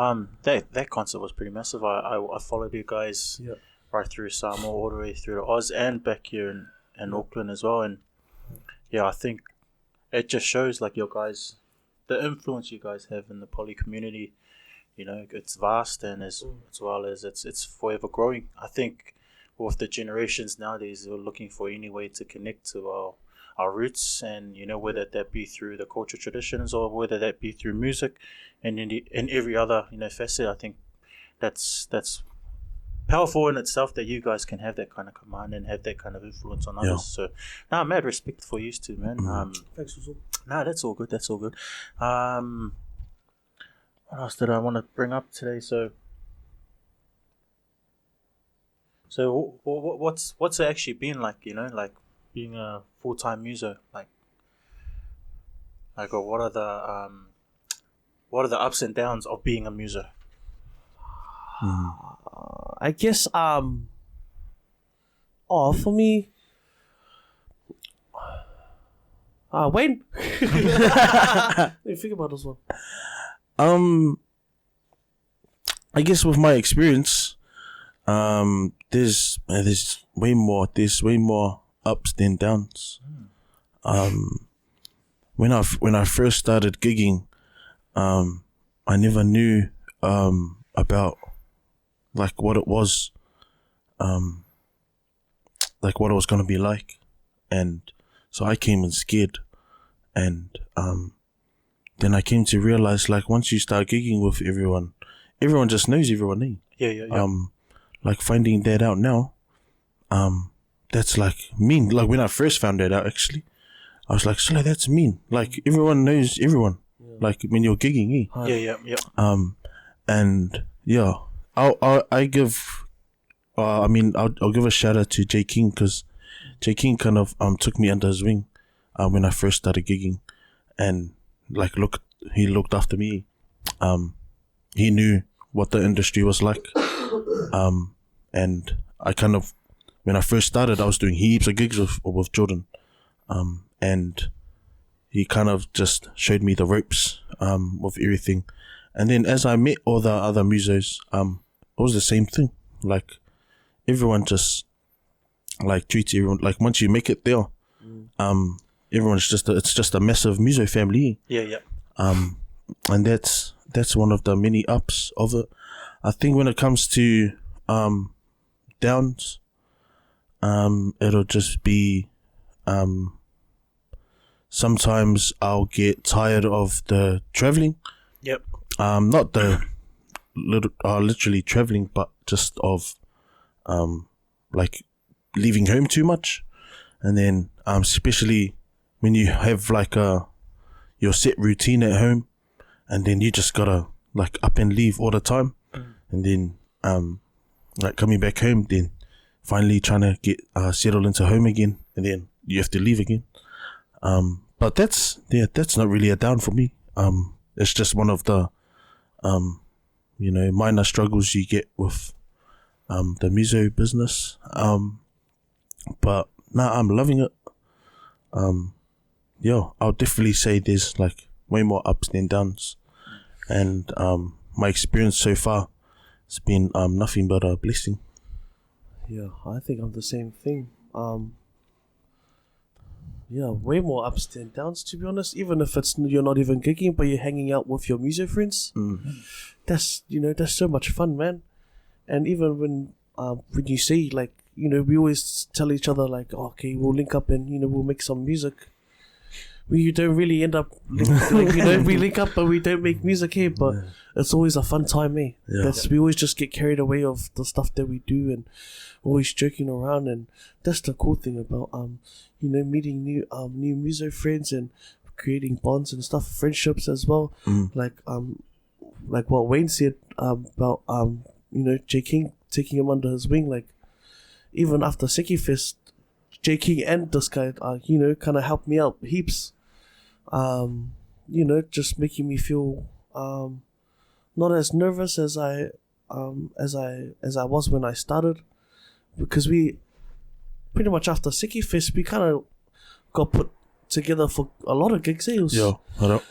that concert was pretty massive. I followed you guys right through Samoa, all the way through to Oz, and back here in Auckland as well. And yeah, I think it just shows like your guys, the influence you guys have in the poly community. It's vast, and as well as it's forever growing. I think with the generations nowadays, we're looking for any way to connect to our roots, and whether that be through the culture traditions or whether that be through music, and in every other facet. I think that's powerful in itself that you guys can have that kind of command and have that kind of influence on others. So, mad respect for you two, man. Thanks, Uso. That's all good. That's all good. What else did I want to bring up today? So what's it actually been like? You know, like being a full-time muso. Like what are the ups and downs of being a muso? I guess for me, Wayne. Let me think about this one. I guess with my experience, there's way more ups than downs. When I first started gigging, I never knew about like what it was, like what it was gonna be like, and so I came in scared, and then I came to realize, like, once you start gigging with everyone just knows everyone, eh? Yeah. Like finding that out now, that's like mean. Like when I first found that out, actually, I was like, so that's mean. Like everyone knows everyone. Yeah. Like when you're gigging, eh? Yeah. And yeah, I'll give a shout out to Jay King, because Jay King kind of took me under his wing when I first started gigging, and like he looked after me. He knew what the industry was like, and I kind of, when I first started, I was doing heaps of gigs with Jordan, and he kind of just showed me the ropes of everything. And then as I met all the other musos, it was the same thing. Like everyone just like treats everyone like, once you make it there, everyone's it's just a massive muso family. Yeah. And that's one of the many ups of it. I think when it comes to downs, it'll just be sometimes I'll get tired of the traveling. Yep. Not the literally traveling, but just of like leaving home too much, and then especially when you have like your set routine at home, and then you just gotta like up and leave all the time, and then like coming back home, then finally trying to get settled into home again, and then you have to leave again. But that's not really a down for me. It's just one of the minor struggles you get with the muso business. But I'm loving it. I'll definitely say there's like way more ups than downs, and my experience so far has been nothing but a blessing. Yeah, I think I'm the same thing. Way more ups than downs, to be honest. Even if you're not even gigging, but you're hanging out with your muso friends, that's so much fun, man. And even when you say, like, we always tell each other like, okay, we'll link up and we'll make some music. We don't really end up we link up but we don't make music here, but it's always a fun time, eh? Yeah. We always just get carried away of the stuff that we do, and always joking around, and that's the cool thing about meeting new muso friends and creating bonds and stuff, friendships as well. Like what Wayne said about Jay King taking him under his wing. Like even after Seki Fest, Jay King and this guy kind of helped me out heaps. Just making me feel not as nervous as I was when I started, because we pretty much after Seki Fest we kind of got put together for a lot of gigs. So it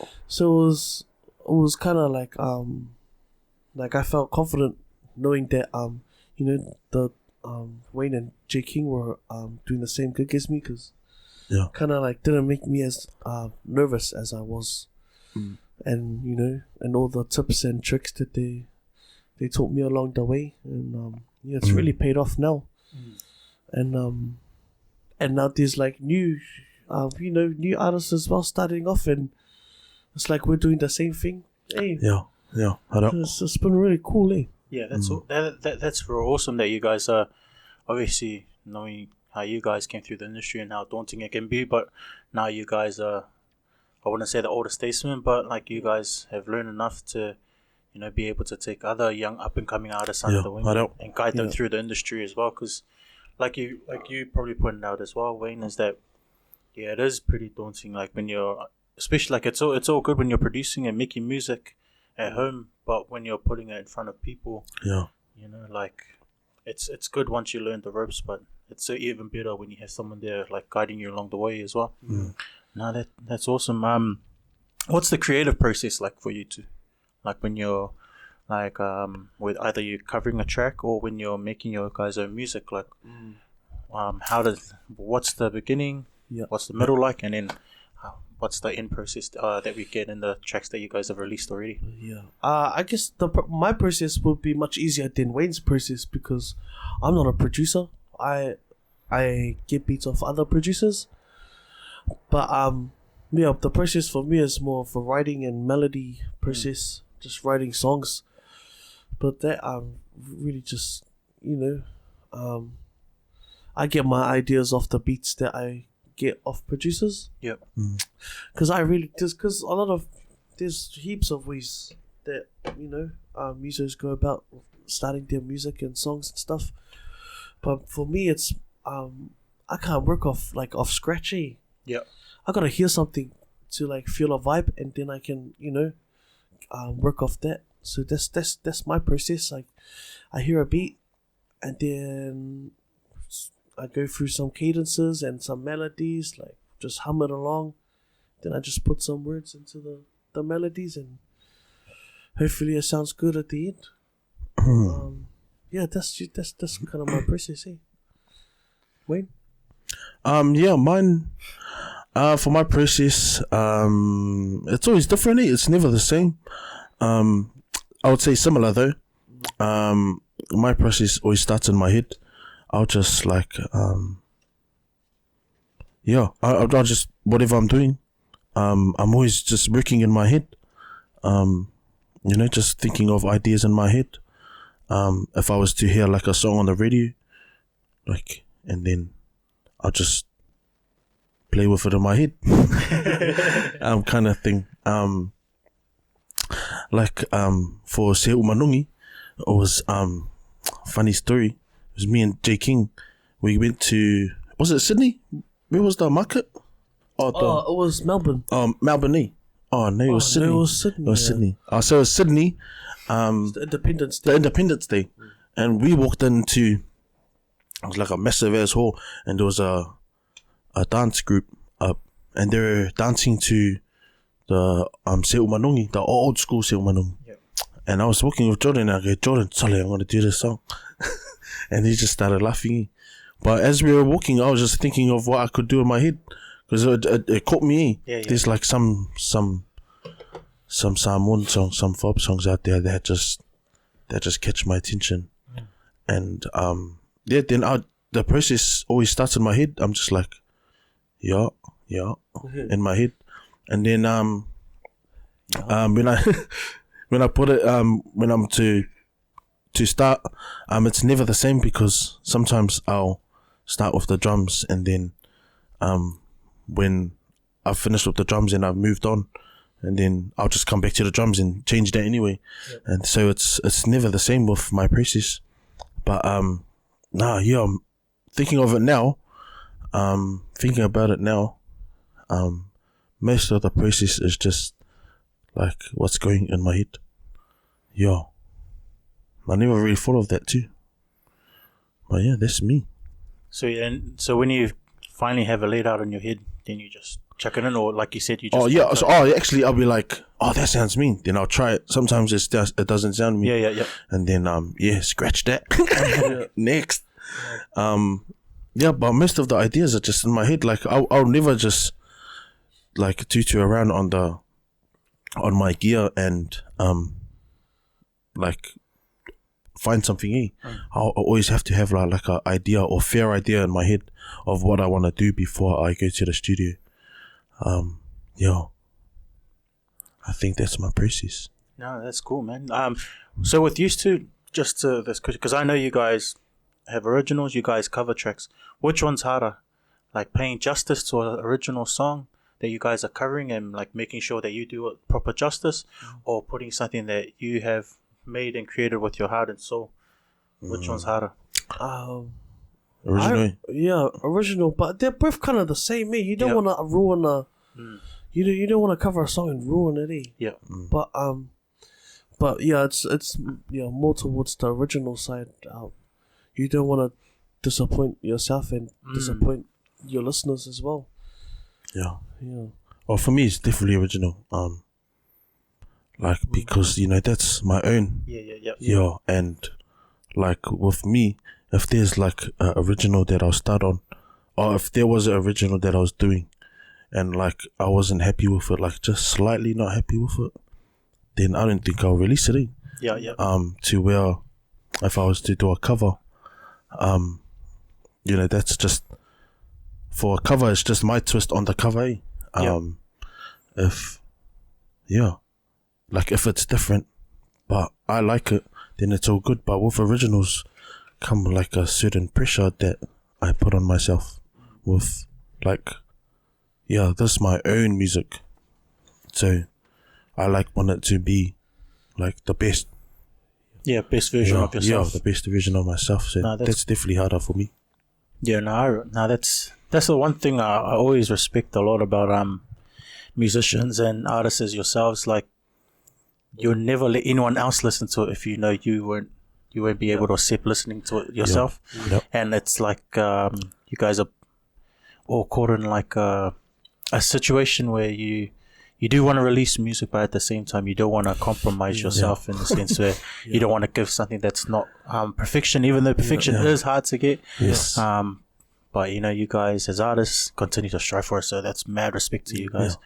was kind of like I felt confident knowing that the Wayne and Jay King were doing the same gig as me, because kind of like didn't make me as nervous as I was. And and all the tips and tricks that they taught me along the way, and it's really paid off now. And now there's like new artists as well starting off, and it's like we're doing the same thing. Hey, yeah. It's been really cool, eh? Yeah, that's real awesome that you guys are obviously knowing how you guys came through the industry and how daunting it can be, but now you guys are, I wouldn't say the older statesmen, but like you guys have learned enough to, be able to take other young up and coming artists under the wing and guide them through the industry as well. Because like you probably pointed out as well, Wayne, is that it is pretty daunting. Like when you're, especially like it's all good when you're producing and making music at home, but when you're putting it in front of people, like it's good once you learn the ropes, but it's even better when you have someone there like guiding you along the way as well. No, that's awesome. What's the creative process like for you two? Like when you're like with either you covering a track or when you're making your guys' own music, like what's the beginning, what's the middle like, and then what's the end process that we get in the tracks that you guys have released already? I guess my process would be much easier than Wayne's process because I'm not a producer. I get beats off other producers, but the process for me is more of a writing and melody process, just writing songs. But that really just I get my ideas off the beats that I get off producers. Yep. Because because a lot of there's heaps of ways that musos go about starting their music and songs and stuff. But for me, it's I can't work off scratch. Yep. I gotta hear something to like feel a vibe, and then I can work off that. So that's my process. Like I hear a beat, and then I go through some cadences and some melodies, like just hum it along. Then I just put some words into the melodies, and hopefully it sounds good at the end. That's kind of my process. Wayne? Mine. For my process, it's always different. It's never the same. I would say similar though. My process always starts in my head. I'll just I'll just, whatever I'm doing, I'm always just working in my head, just thinking of ideas in my head. If I was to hear like a song on the radio, and then I'll just play with it in my head, kind of thing. For Se Umanungi, it was, funny story. It was me and J King. We went to, was it Sydney? Where was the market? It was Melbourne. Melbourne. Oh no, it was Sydney. No, it was Sydney. It was Sydney. So it was Sydney. It's the Independence Day. The Independence Day, and we walked into. It was like a massive ass hall, and there was a dance group up, and they were dancing to the Se Umanungi, the old school Se Umanungi. Yep. And I was walking with Jordan, and I go, Jordan, sorry, I'm going to do this song. And he just started laughing. But as we were walking, I was just thinking of what I could do in my head, because it caught me. Yeah. There's like some Samoan songs, some Fob songs out there that just catch my attention. And then the process always starts in my head. I'm just like, in my head. And then when I put it when I'm to start, it's never the same, because sometimes I'll start with the drums, and then when I've finished with the drums and I've moved on, and then I'll just come back to the drums and change that anyway. Yep. And so it's never the same with my process. But I'm thinking of it now, thinking about it now, most of the process is just like what's going in my head. I never really thought of that too. But that's me. So when you finally have it laid out in your head, then you just chuck it in, or like you said, you just... Actually I'll be like, that sounds mean. Then I'll try it. Sometimes it doesn't sound mean. Yeah. And then, scratch that. Next. But most of the ideas are just in my head. Like, I'll never just, like, tutu around on my gear and, find something. I'll always have to have like an idea or fair idea in my head of what I want to do before I go to the studio. I think that's my process. No, that's cool, man. So with used to, just to this question, because I know you guys have originals, you guys cover tracks. Which one's harder? Like paying justice to an original song that you guys are covering and like making sure that you do it proper justice, or putting something that you have made and created with your heart and soul? Which one's harder? Originally? Original, but they're both kind of the same, You don't want to ruin a... You don't want to cover a song and ruin it, Yeah. But yeah, it's more towards the original side. You don't want to disappoint yourself and disappoint your listeners as well. Yeah. Yeah. Well, for me, it's definitely original. Like, because, that's my own. Yeah, and like with me, if there's like an original that I'll start on, or if there was an original that I was doing, and like I wasn't happy with it, like just slightly not happy with it, then I don't think I'll release it. To where if I was to do a cover, that's just for a cover. It's just my twist on the cover. If it's different, but I like it, then it's all good. But with originals come like a certain pressure that I put on myself with like, this is my own music. So I want it to be like the best. Yeah, best version of yourself. Yeah, the best version of myself. So that's definitely harder for me. Yeah, that's the one thing I always respect a lot about musicians and artists as yourselves. Like, you'll never let anyone else listen to it if you know you won't be able to accept listening to it yourself. And it's like you guys are all caught in like a situation where you do want to release music, but at the same time you don't want to compromise yourself in the sense where you don't want to give something that's not perfection, even though perfection is hard to get. Yes. But you guys as artists continue to strive for it, so that's mad respect to you guys.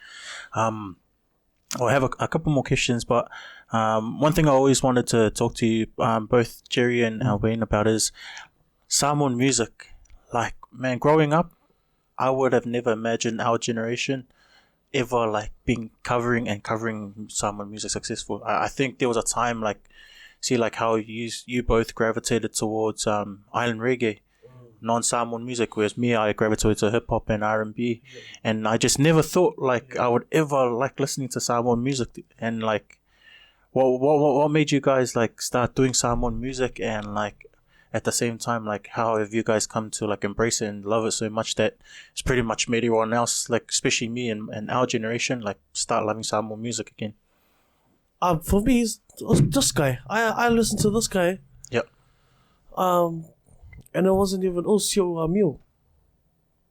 I have a couple more questions, but one thing I always wanted to talk to you, both Jerry and Wayne, about is Samoan music. Like, man, growing up, I would have never imagined our generation ever like being covering Samoan music successful. I think there was a time like how you both gravitated towards island reggae, non-Samoan music, whereas me, I gravitated to hip hop and R&B, and I just never thought like I would ever like listening to Samoan music. And like, what made you guys like start doing Samoan music, and like at the same time, like how have you guys come to like embrace it and love it so much that it's pretty much made everyone else, like especially me and our generation, like start loving Samoan music again? For me, it's this guy. I listened to this guy. Yep. And it wasn't even Osio Mio.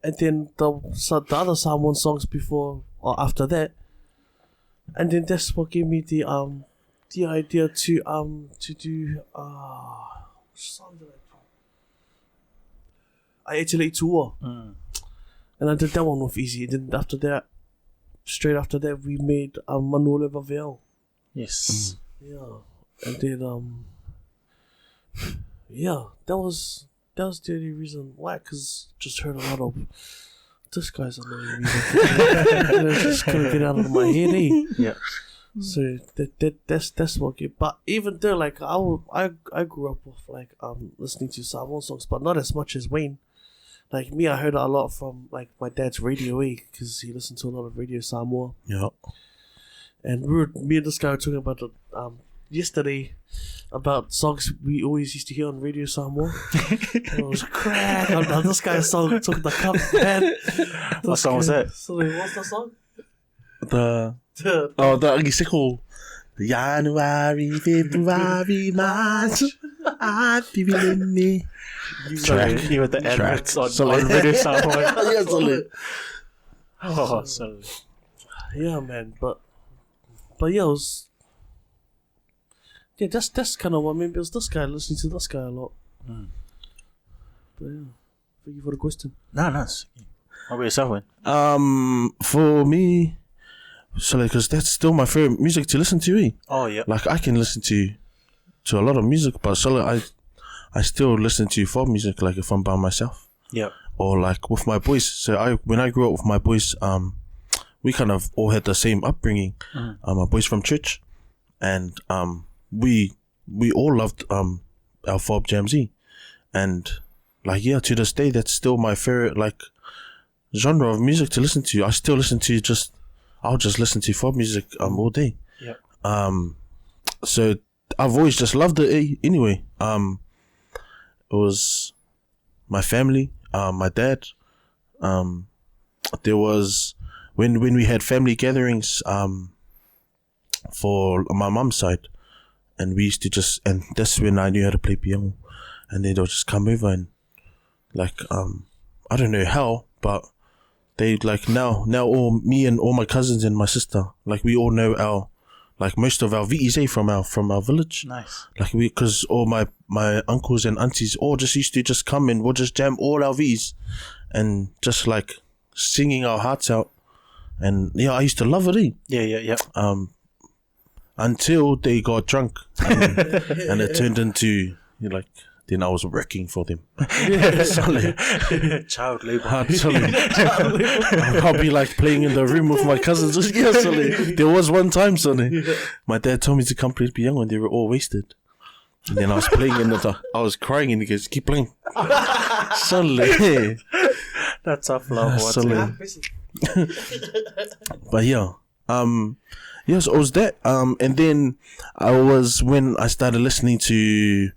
And then the other Samoan songs before or after that. And then that's what gave me the idea to do which song did I do? I actually tour. And I did that one with Easy. And then straight after that we made Manuel Vavel. Yes. Yeah. And then that was the only reason why, because just heard a lot of this guy's annoying music. And I just couldn't get out of my head, Yeah. So that's what it. But even though like I grew up with like listening to Samoan songs, but not as much as Wayne. Like me, I heard a lot from like my dad's radio, because he listened to a lot of Radio Samoa. Yeah. And me and this guy were talking about yesterday about songs we always used to hear on Radio Samoa. It was crack. This guy's song took the cup, man. What song was that? Sorry, what's the song? The Agiseko. January, February, March. I feel in me. Sorry, you with the adverts on Radio Samoa. Yeah, solid. Oh, sorry. Yeah, man, but yeah, it was. Yeah, that's kind of what made me. It was this guy, listening to this guy a lot. But yeah, thank you for the question. No, nice. What about yourself, Wayne? For me, so because that's still my favorite music to listen to. Oh yeah. Like I can listen to a lot of music, but I still listen to folk music. Like if I'm by myself. Yeah. Or like with my boys. So when I grew up with my boys, we kind of all had the same upbringing. My boys from church, and we all loved our fob jams, and like to this day that's still my favorite like genre of music to listen to. I still listen to I'll just listen to fob music all day. Yeah. So I've always just loved it. Anyway, it was my family, my dad. There was when we had family gatherings for my mum's side, and we used to and that's when I knew how to play piano, and they'd all just come over and like I don't know how, but they like now all me and all my cousins and my sister, like we all know our like most of our VEs from our village. Nice. Like because all my uncles and aunties all just used to just come and we'll just jam all our V's and just like singing our hearts out. And I used to love it. Yeah. Until they got drunk and it turned into like then I was working for them. Child labor. I'll be like playing in the room with my cousins. There was one time, Sonny, my dad told me to come play piano and they were all wasted. And then I was playing I was crying and he goes, keep playing. That's tough love. But yes, it was that. And then when I started listening to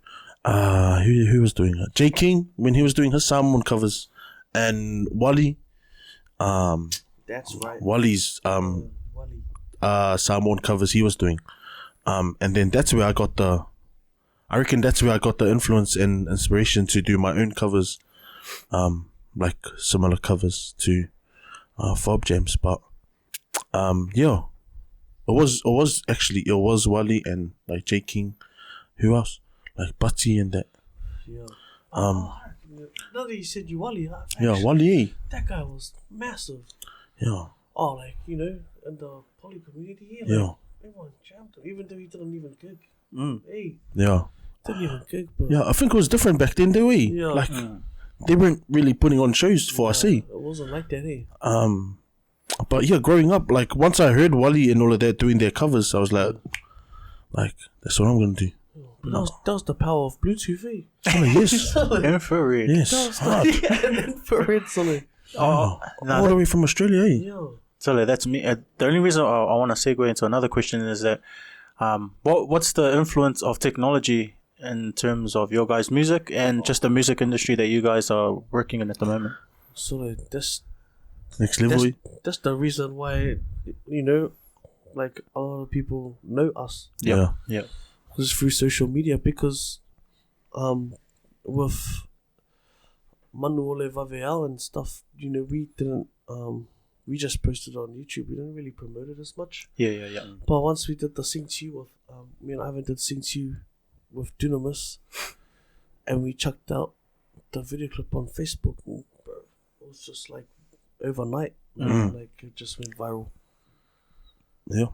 who was doing it? J King when he was doing his Samoan covers, and Wally. That's right. Wally's Samoan covers he was doing, and then that's where I reckon that's where I got the influence and inspiration to do my own covers, like similar covers to fob jams. But it was Wally and like J King. Who else? Like Butty and that. Yeah. Now that you said you Wally, Wally. That guy was massive. Yeah. Oh, like in the poly community, everyone jammed him, even though he didn't even gig. Hey. Yeah. Didn't even gig, but I think it was different back then, though. Yeah. Like they weren't really putting on shows for us. It wasn't like that, But growing up, like once I heard Wally and all of that doing their covers, I was like that's what I'm gonna do. That was the power of Bluetooth, Yes. Infrared. Yes. Infrared, something. All the way from Australia, Yeah. So that's me. The only reason I want to segue into another question is that what's the influence of technology in terms of your guys' music and just the music industry that you guys are working in at the moment? So that's next level. That's the reason why like a lot of people know us. Yeah. Just through social media, because with Manu Ole Vaveao and stuff, we didn't we just posted on YouTube. We didn't really promote it as much. Yeah. But once we did the Sing To You with me and Ivan did Sing To You with Dunamis, and we chucked out the video clip on Facebook, bro, it was just like overnight, like it just went viral. Yeah.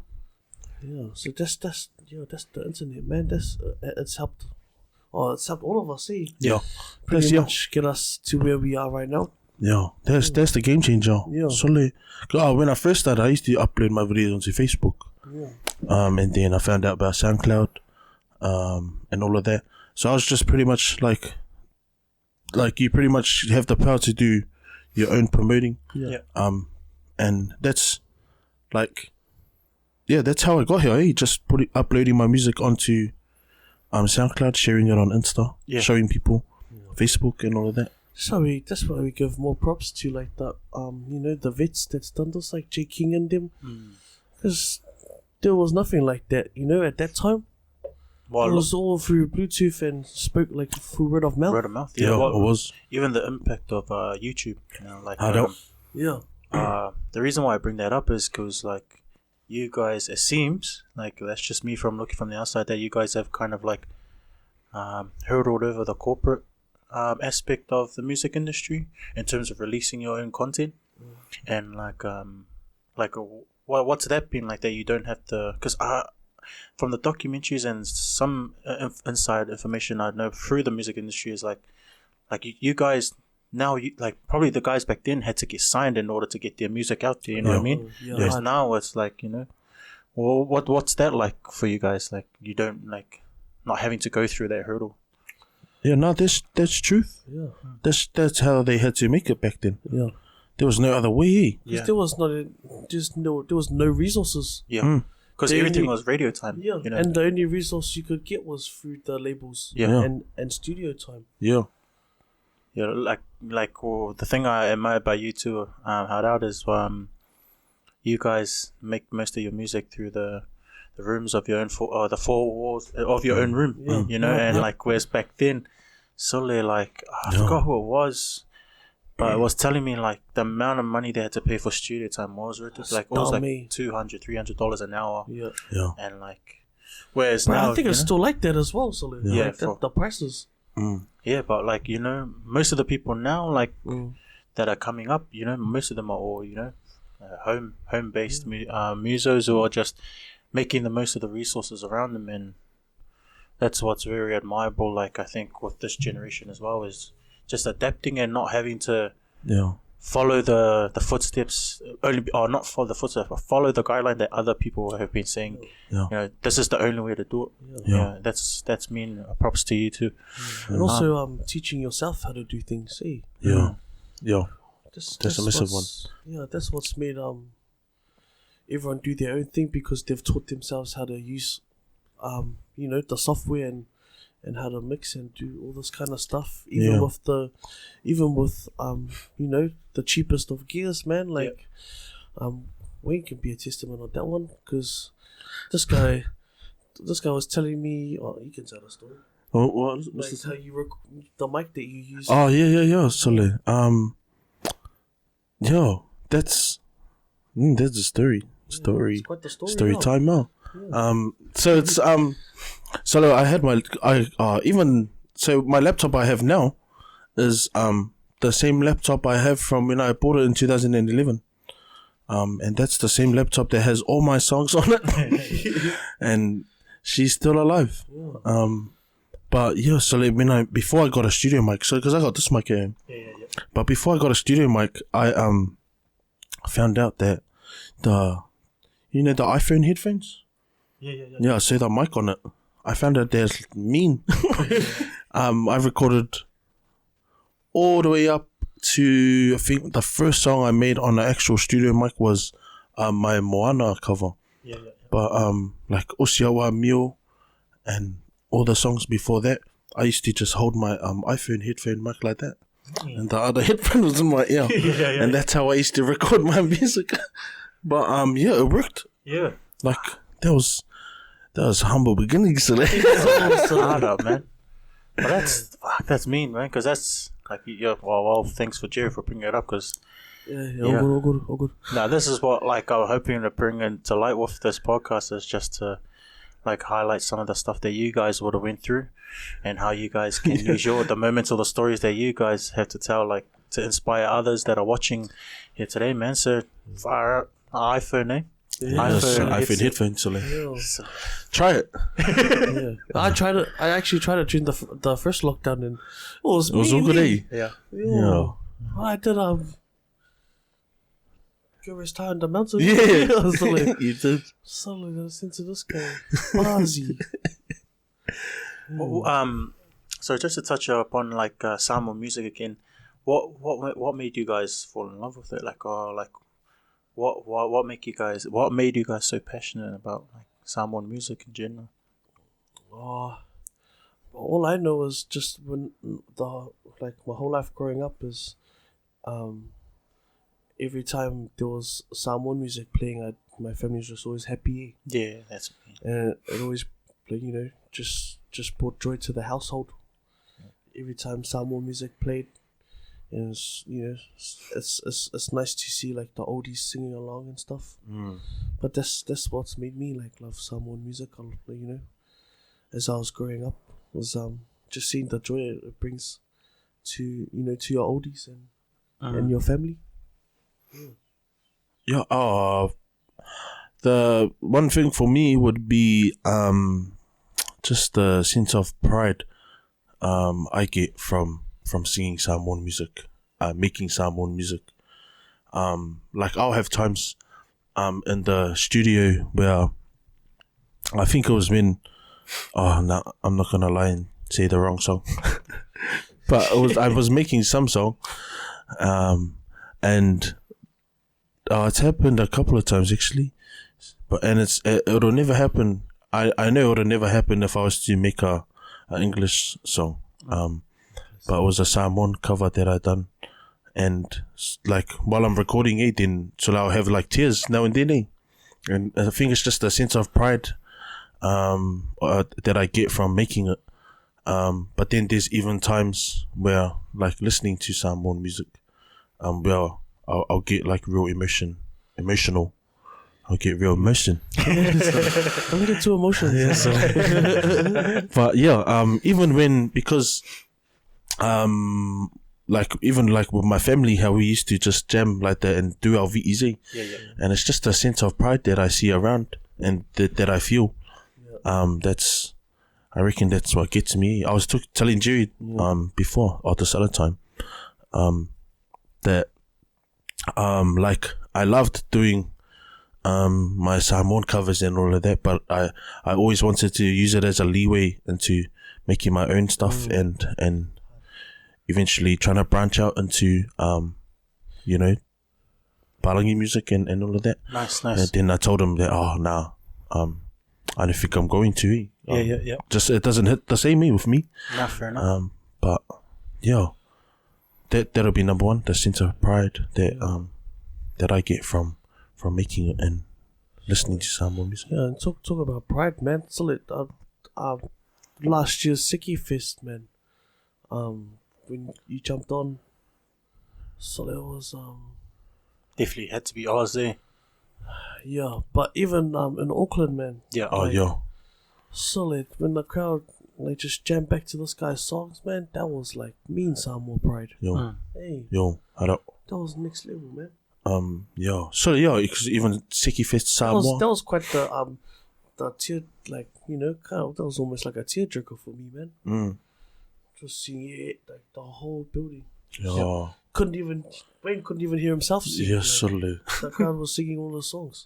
Yeah, so that's the internet, man. It's helped. Oh, it's helped all of us. Yeah, pretty much get us to where we are right now. Yeah, that's the game changer. Yeah. So when I first started, I used to upload my videos onto Facebook. Yeah. And then I found out about SoundCloud, and all of that. So I was just pretty much like you pretty much have the power to do your own promoting. Yeah. And that's that's how I got here. Just uploading my music onto SoundCloud, sharing it on Insta, showing people, Facebook, and all of that. So that's why we give more props to like that. The vets that's done this, like J King and them, because there was nothing like that. At that time, it was all through Bluetooth and spoke like through word of mouth. Word of mouth. Yeah, it was. Even the impact of YouTube. I don't. The reason why I bring that up is because you guys, it seems like that's just me from looking from the outside, that you guys have kind of hurdled over the corporate aspect of the music industry in terms of releasing your own content, and what's that been like, that you don't have to, because from the documentaries and some inside information I know through the music industry is like you guys now, probably the guys back then had to get signed in order to get their music out there, you know what I mean? Yeah. Whereas now it's well, what's that like for you guys? You don't not having to go through that hurdle. Yeah, no, that's truth. Yeah. That's how they had to make it back then. Yeah. There was no other way. Because there was there was no resources. Yeah. Because They everything only- was radio time. Yeah. You know? And the only resource you could get was through the labels. Yeah. And studio time. Yeah. Yeah, like the thing I admire about you two, Hard Out, is you guys make most of your music through the rooms of your own the four walls of your own room. Yeah. You know, and like whereas back then, solely like I forgot who it was, but it was telling me like the amount of money they had to pay for studio time was ridiculous. Like it was like $200-$300 an hour. Yeah. Yeah. And like whereas But now I think it's still like that as well, so Yeah, like the prices. yeah, but like you know, most of the people now like Mm. that are coming up, you know, most of them are all you know, home based musos who are just making the most of the resources around them, and that's what's very admirable. Like I think with this generation as well is just adapting and not having to follow the footsteps not follow the footsteps, but follow the guideline that other people have been saying. Yeah. You know, this is the only way to do it. Yeah, that's mean props to you too. And also teaching yourself how to do things. See. Yeah. Yeah. That's a massive one. Yeah, that's what's made everyone do their own thing, because they've taught themselves how to use you know, the software and how to mix and do all this kind of stuff. Even with you know, the cheapest of gears, man. Like Wayne can be a testament on that one, because this guy was telling me, you can tell the story. What's Like how you the mic that you use. Oh yeah. Sorry. Yo, that's the story. It's quite the Story now. time now. So it's so I had my my laptop I have now is the same laptop I have from when I bought it in 2011. And that's the same laptop that has all my songs on it. And she's still alive. Yeah. But yeah, so like before I got a studio mic, so because I got this mic here. Yeah. But before I got a studio mic, I found out that the iPhone headphones. Yeah, so the mic on it. I found out they're mean. I recorded all the way up to, I think the first song I made on the actual studio mic was my Moana cover. Yeah. But like Osiawa Mio and all the songs before that, I used to just hold my iPhone headphone mic like that. And the other headphone was in my ear. And that's how I used to record my music. But yeah, it worked. Yeah. Like that was humble beginnings. Hard up, man. But that's mean, man, because that's like well, thanks for Jerry for bringing it up, because all good. now this is what like I'm hoping to bring into light with this podcast, is just to like highlight some of the stuff that you guys would have went through, and how you guys can use the moments or the stories that you guys have to tell, like to inspire others that are watching here today, man. So fire out iPhone, eh? iPhone headphones. So try it. I actually tried it during the first lockdown, and it was all good, eh? Yeah. I did Curious Time in the Mountain. Yeah. So like, You did. suddenly listen to this guy. Bazzy. So just to touch upon like Samoan music again, what made you guys fall in love with it? Like, what made you guys so passionate about like Samoan music in general? All I know is just when my whole life growing up is, every time there was Samoan music playing, my family was just always happy. Yeah, that's me. And it always, just brought joy to the household. Every time Samoan music played, and it's nice to see like the oldies singing along and stuff. But that's what's made me like love Samoan music. As I was growing up, was just seeing the joy it brings to your oldies and your family. Yeah. The one thing for me would be just the sense of pride I get from singing Samoan music, making Samoan music. Like I'll have times in the studio where I think it was when I'm not gonna lie and say the wrong song. But I was making some song, and it's happened a couple of times actually. But it'll never happen. I know it'll never happen if I was to make an English song. But it was a Samoan cover that I done, and like while I'm recording it, then so I'll have like tears now and then. And I think it's just a sense of pride that I get from making it. But then there's even times where, like listening to Samoan music, where I'll get like real emotional. I'll get real emotion. Don't get too emotional. Yeah, so. But yeah, even when, because like even like with my family, how we used to just jam like that and do our VEZ. And it's just a sense of pride that I see around and that I feel. I reckon that's what gets me. I was telling Jerry before, or this other time, that like I loved doing my Samoan covers and all of that, but I always wanted to use it as a leeway into making my own stuff and eventually trying to branch out into you know, Palangi music and all of that. Nice. And then I told him that I don't think I'm going to. Yeah. Just it doesn't hit the same way with me. Nah, fair enough. But yeah, that'll be number one. The sense of pride that I get from making it and listening to Samoan music. Yeah, and talk about pride, man. Solid. Last year's Siki Fest, man. When you jumped on, solid was Definitely had to be ours there. Yeah, but even in Auckland, man. Yeah. Yeah. Solid. When the crowd like just jammed back to this guy's songs, man, that was like mean Samoa pride. Hey. That was next level, man. So yeah, because even Siki Fest Samoa. That was quite the tear, like, you know, kind of, that was almost like a tearjerker for me, man. Just seeing it, like the whole building. Yeah. Wayne couldn't even hear himself sing. Yeah, like, solid. the crowd was singing all the songs.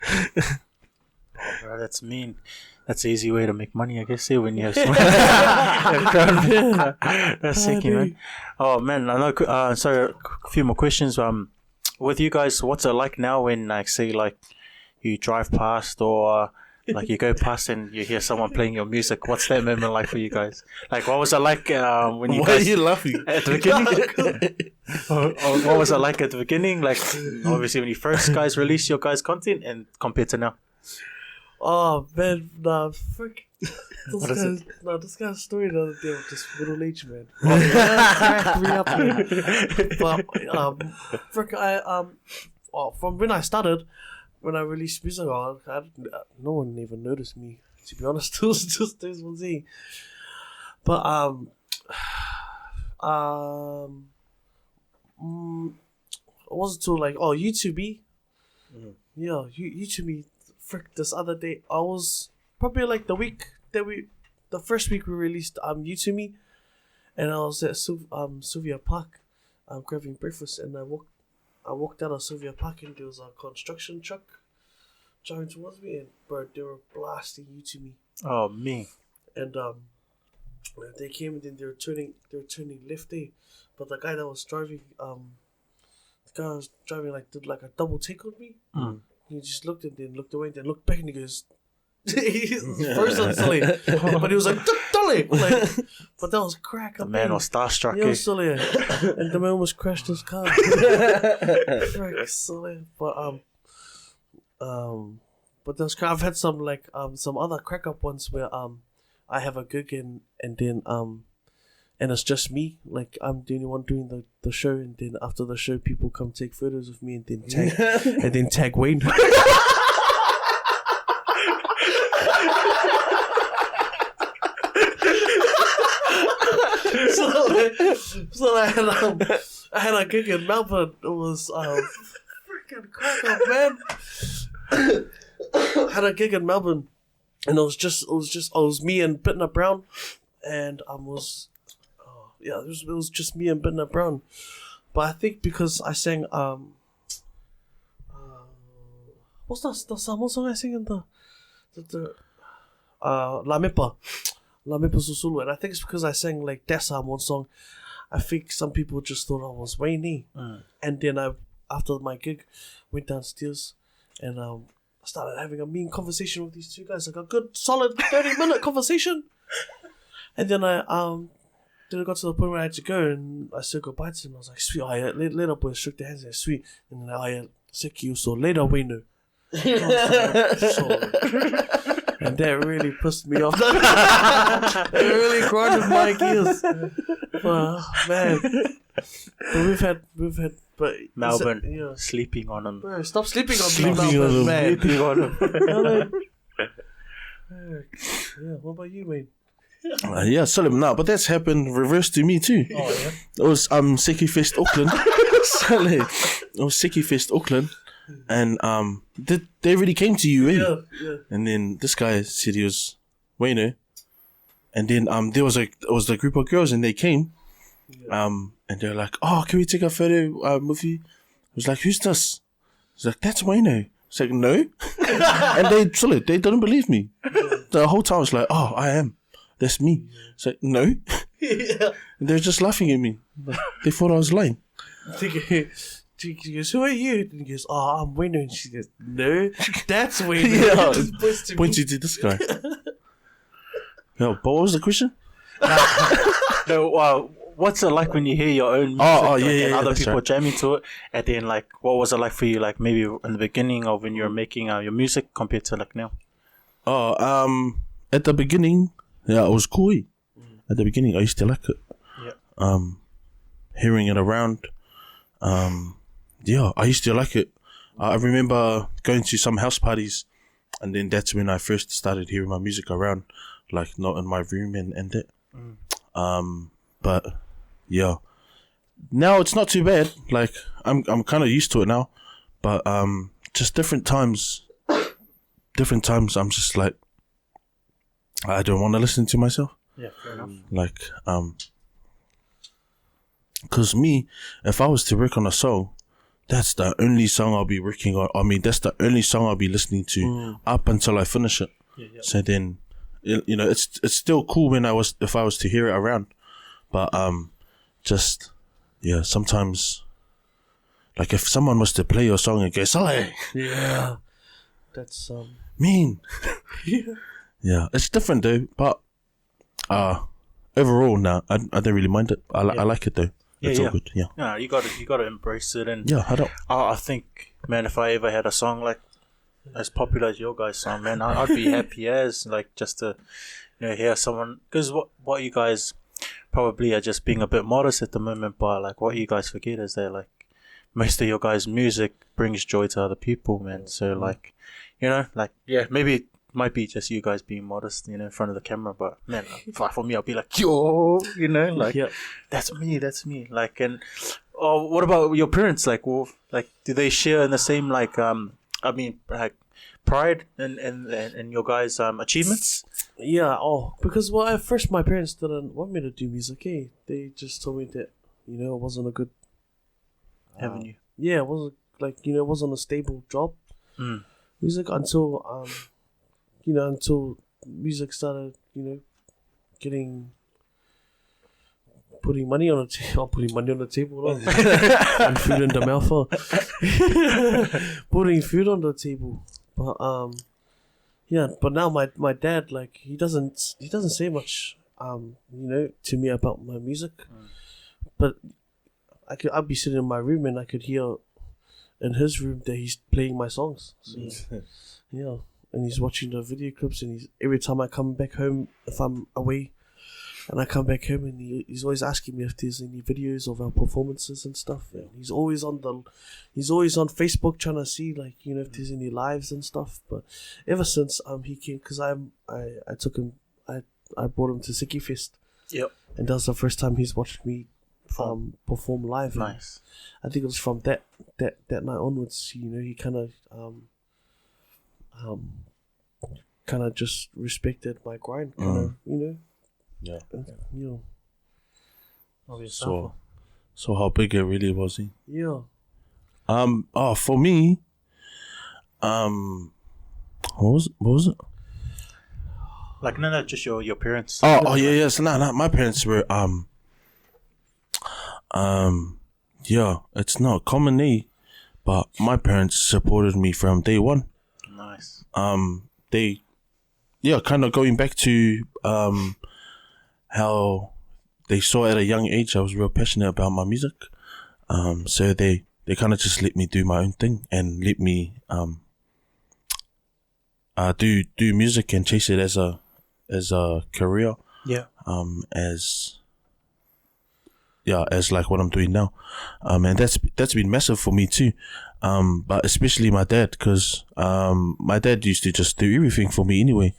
Bro, that's mean. That's an easy way to make money, I guess, when you have some That's sick, man. Oh, man, I know, sorry, a few more questions. With you guys, what's it like now when, like, say, like, you drive past or, like, you go past and you hear someone playing your music? What's that moment like for you guys? Like, what was it like when you Why guys... are you laughing? At the beginning? or what was it like at the beginning? Like, obviously, when you first guys released your guys' content and compared to now? Oh, man, nah, frick. This guy's story the other day was just middle age, man. Cracked me up, man. But, frick, from when I started, when I released music, no one even noticed me, to be honest. It was just this one thing. But, it wasn't until like, YouTube. Yeah, YouTube. Frick, this other day, I was probably like the first week we released YouTube, and I was at Sylvia Park, grabbing breakfast, and I walked out of Sylvia Park, and there was a construction truck driving towards me, and bro, they were blasting YouTube. Oh, me. And they came, and then they were turning left there, but the guy that was driving, like did like a double take on me. He just looked and then looked away and then looked back and he goes, first on silly, but he was like, Dolly! Like, but that was crack. The man was starstruck. Yeah, silly. And the man almost crashed his car. Frick, silly. But that's I've had some like some other crack up ones where I have a gig and then and it's just me, like I'm the only one doing the show, and then after the show people come take photos of me and then tag Wayne. so I had a gig in Melbourne. It was freaking crack up, man. I had a gig in Melbourne, and it was me and Bitna Brown, and it was just me and Bitna Brown. But I think because I sang what's the Samoan song I sing in the La Mepa. La Me Paso Solo. And I think it's because I sang like Dessa one song. I think some people just thought I was Wayne. And then after my gig, went downstairs and I started having a mean conversation with these two guys, like a good solid 30-minute conversation. And then I got to the point where I had to go and I said goodbye to him. I was like, sweet, later boys, shook their hands and sweet. And then Seki so later Wayno. And that really pissed me off. It really grinded my gears. Man. But we've had Melbourne sleeping on him. Bro, stop sleeping on me, Melbourne, man. Sleeping on him. Yeah, what about you, Wayne? Salim, but that's happened reverse to me too. Oh yeah. It was Seki Fest Auckland. It was Seki Fest Auckland, and they really came to you, eh? Yeah. And then this guy said he was Wayno, and then there was a group of girls and they came, and they're like, oh, can we take a photo with you? I was like, who's this? I was like, that's Wayno. I was like, no, and they didn't believe me. The whole time I was like, oh, I am. That's me. It's like, no. And they're just laughing at me. They thought I was lying. She goes, who are you? And he goes, oh, I'm Wayno. And she goes, no, that's Wayno. Pointed to this guy. No, but what was the question? No, what's it like when you hear your own music and other people jamming to it? And then, like, what was it like for you, like, maybe in the beginning of when you were making your music compared to, like, now? At the beginning, it was cool. At the beginning, I used to like it. Yeah. Hearing it around. I used to like it. I remember going to some house parties, and then that's when I first started hearing my music around, like not in my room and that. But yeah, now it's not too bad. Like I'm kind of used to it now, but just different times. I'm just like, I don't want to listen to myself. Yeah, fair enough. Like, because me, if I was to work on a song, that's the only song I'll be working on. I mean, that's the only song I'll be listening to up until I finish it. Yeah. So then, it's still cool if I was to hear it around, but sometimes, like if someone was to play your song and go, "Sale," that's mean. Yeah, it's different though, but overall, I don't really mind it. I like it though. It's all good. Yeah. No, you got to embrace it, and I think, man, if I ever had a song like as popular as your guys' song, man, I'd be happy as like just to hear someone, because what you guys probably are just being a bit modest at the moment, but like what you guys forget is that like most of your guys' music brings joy to other people, man. So like, maybe it might be just you guys being modest, in front of the camera, but man, for me, I'll be like, yo, that's me. Like, and what about your parents? Like, do they share in the same pride in your guys' achievements? Yeah. Because at first my parents didn't want me to do music. They just told me that it wasn't a good avenue. Yeah, it wasn't it wasn't a stable job. Music until until music started, putting money on the table, and food in the mouth, putting food on the table. But but now my dad, like, he doesn't say much, to me about my music, but I'd be sitting in my room and I could hear in his room that he's playing my songs. So, yeah. And he's watching the video clips, and every time I come back home, if I'm away, and I come back home, and he's always asking me if there's any videos of our performances and stuff. And he's always on Facebook trying to see if there's any lives and stuff. But ever since he came, because I brought him to Seki Fest. Yep. And that was the first time he's watched me perform live. Nice. And I think it was from that night onwards. He kind of just respected my grind, Yeah. So how big it really was, he? Yeah. For me, what was it? Like no, just your parents. Oh yeah. So no, my parents were yeah, it's not common, but my parents supported me from day one. Nice. They, kind of going back to how they saw at a young age I was real passionate about my music. So they kind of just let me do my own thing and let me do music and chase it as a career. Yeah. As like what I'm doing now. And that's been massive for me too. But especially my dad, because my dad used to just do everything for me anyway.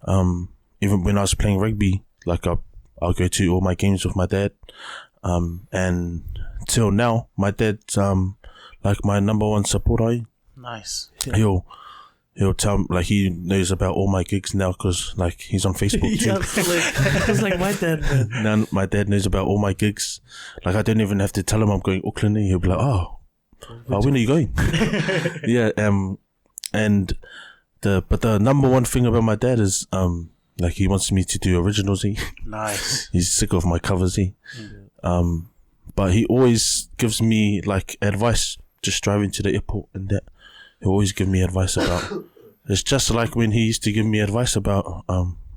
Even when I was playing rugby, like I'll go to all my games with my dad. And till now, my dad's like my number one supporter. Nice. He'll tell, like, he knows about all my gigs now because, like, he's on Facebook too. It's like my dad, man. Now my dad knows about all my gigs. Like, I don't even have to tell him I'm going Auckland. He'll be like, oh, when are you going? Yeah. And the number one thing about my dad is like, he wants me to do originals. Nice. He's sick of my covers. But he always gives me like advice just driving to the airport and that. He'll always give me advice about. It's just like when he used to give me advice about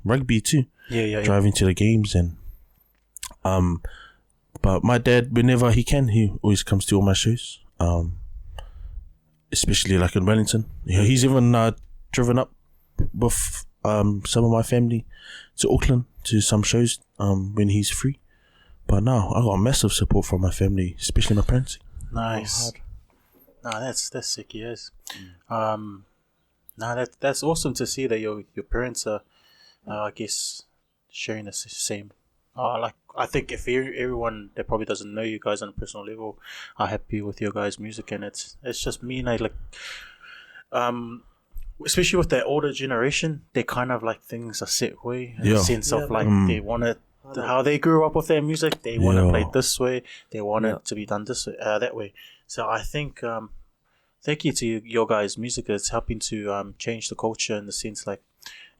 rugby too. Yeah. Driving to the games and but my dad, whenever he can, he always comes to all my shows. Especially like in Wellington. Yeah, he's even driven up with some of my family to Auckland to some shows when he's free. But now I got massive support from my family, especially my parents. Nice. No, that's sick. Yes. No, that's awesome to see that your parents are, I guess, sharing the same. Like I think if everyone that probably doesn't know you guys on a personal level are happy with your guys' music, and it's just me and I like, especially with that older generation, they kind of like things are set way in the sense of like they want it. How they grew up with their music, they want to play it this way. They want it to be done this way, that way. So I think, thank you to your guys' music. It's helping to change the culture in the sense like,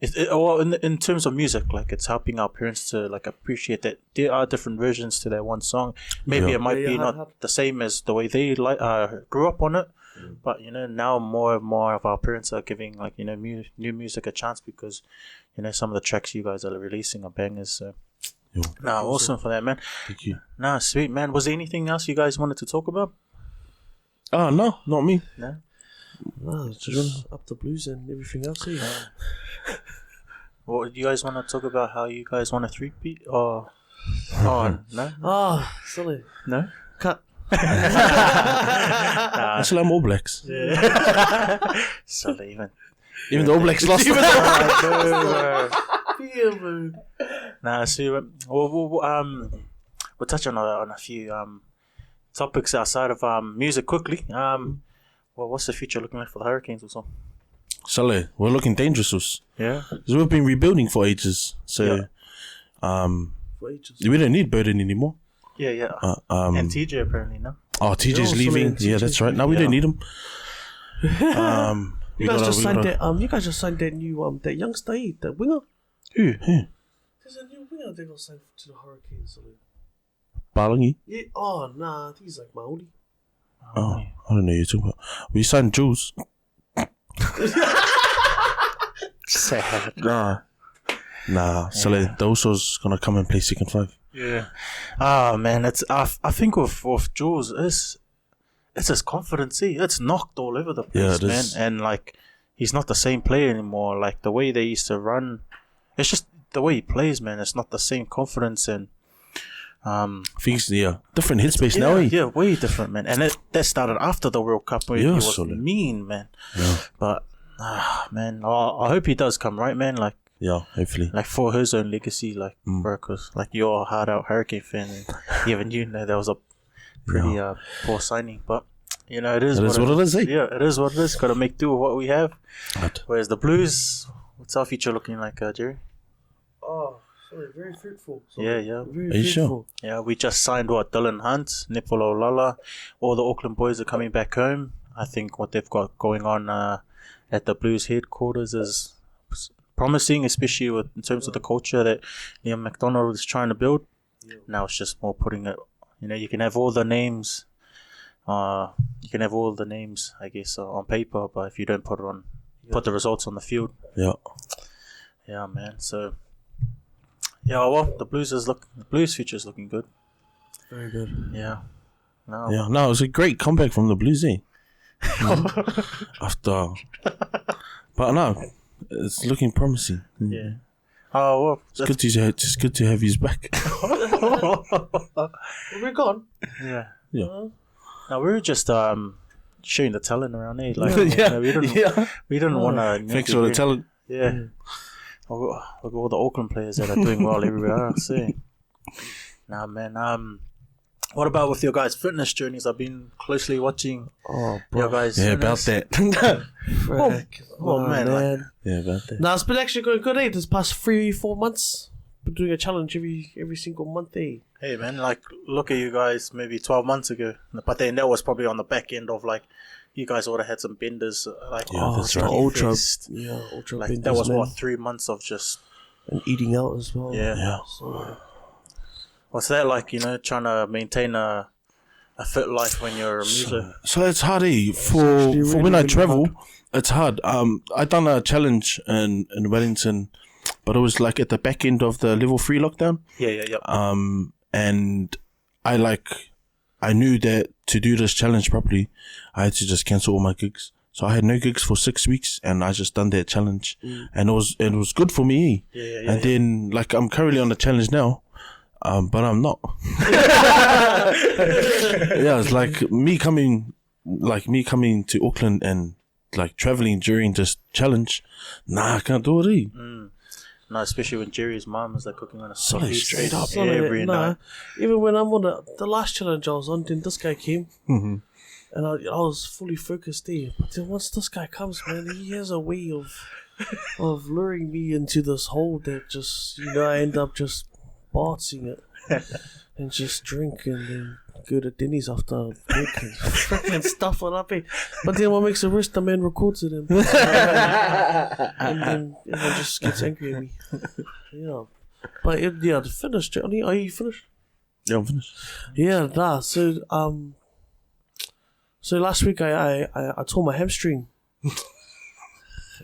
in terms of music, like it's helping our parents to like appreciate that there are different versions to that one song. Maybe it might be not the same as the way they grew up on it, but now more and more of our parents are giving like new music a chance because some of the tracks you guys are releasing are bangers. So. Awesome for that, man. Thank you. Sweet, man. Was there anything else you guys wanted to talk about? No, not me. No, it's just up the blues and everything else. What do you guys want to talk about? How you guys want to three-peat? Or no? Oh, silly. No? Cut. Actually, I'm All Blacks. Yeah. Silly, even the All Blacks lost. So we'll touch on a few topics outside of music quickly. What's the future looking like for the Hurricanes or something? Saleh, we're looking dangerous. Yeah, because we've been rebuilding for ages. So, we don't need Burden anymore. Yeah. And TJ apparently no. Oh, TJ's leaving. Yeah, that's right. Now we don't need him. You guys just signed that new that youngster, that winger. Who? There's a new winger they got signed to the Hurricanes. Balangi? Yeah. Oh, nah. I think he's like Maori. Oh, I don't know what you're talking about. We signed Jules. Sad. Nah. So the usos gonna come and play second five. Yeah. Man, it's I think with Jules it's his confidence. It's knocked all over the place, man. And like he's not the same player anymore. Like the way they used to run, it's just the way he plays, man. It's not the same confidence and things. Different headspace now. Yeah, way different, man. And that started after the World Cup where he was mean, man. Yeah. But man, I hope he does come right, man. Like. Yeah, hopefully. Like for his own legacy, like bro, cause like you're a hard out Hurricane fan, and even that was a pretty poor signing. But it is what it is. Yeah, it is what it is. Got to make do with what we have. Whereas the Blues, what's our future looking like, Jerry? Oh, sorry, very fruitful. Yeah. Very Are you sure? Yeah, we just signed Dylan Hunt, Nipolo Lala. All the Auckland boys are coming back home. I think what they've got going on at the Blues headquarters is promising, especially in terms of the culture that McDonald is trying to build. Now it's just more putting it. You can have all the names. I guess, on paper, but if you don't put the results on the field. Yeah. Yeah, man. So, well, the Blues future is looking good. Very good. Yeah. No. Yeah. No, it was a great comeback from the Blues, eh? After, but no, it's looking promising. Yeah. Oh well, it's good to have his back. We're gone. Yeah. No, we were just showing the talent around here. Like, we didn't want to. Thanks for the talent. Yeah. Look at all the Auckland players that are doing well everywhere else. Nah, man. What about with your guys' fitness journeys? I've been closely watching your guys. Yeah, fitness. about that. Man. Yeah, about that. Nah, it's been actually going good, eh? This past 3-4 months. Been doing a challenge every single month, eh? Hey, man, like, look at you guys maybe 12 months ago. But then that was probably on the back end of, like, you guys would have had some benders. Like, that's right. ultra. Ultra like, benders, that was, man. 3 months of just... And eating out as well. Yeah. So, what's that like, trying to maintain a fit life when you're a muso? So it's hard, eh? For when I travel, it's hard. I done a challenge in Wellington, but it was like at the back end of the level 3 lockdown. Yeah. And I knew that to do this challenge properly, I had to just cancel all my gigs. So I had no gigs for 6 weeks, and I just done that challenge, and it was good for me. And then like I'm currently on the challenge now. But I'm not. Yeah, it's like me coming to Auckland and like traveling during this challenge. Nah, I can't do it. No, especially when Jerry's mom is like cooking on a Solid, straight up. every night. Even when I'm on the last challenge I was on, then this guy came, and I was fully focused there. But then once this guy comes, man, he has a way of luring me into this hole that just I end up just boxing it and just drink and then go to Denny's after work and freaking stuff it up. But then what makes it worse, the man records it and then everyone just gets angry at me. Yeah. But the finish, Johnny, are you finished? Yeah, I'm finished. Yeah, nah. So last week I tore my hamstring.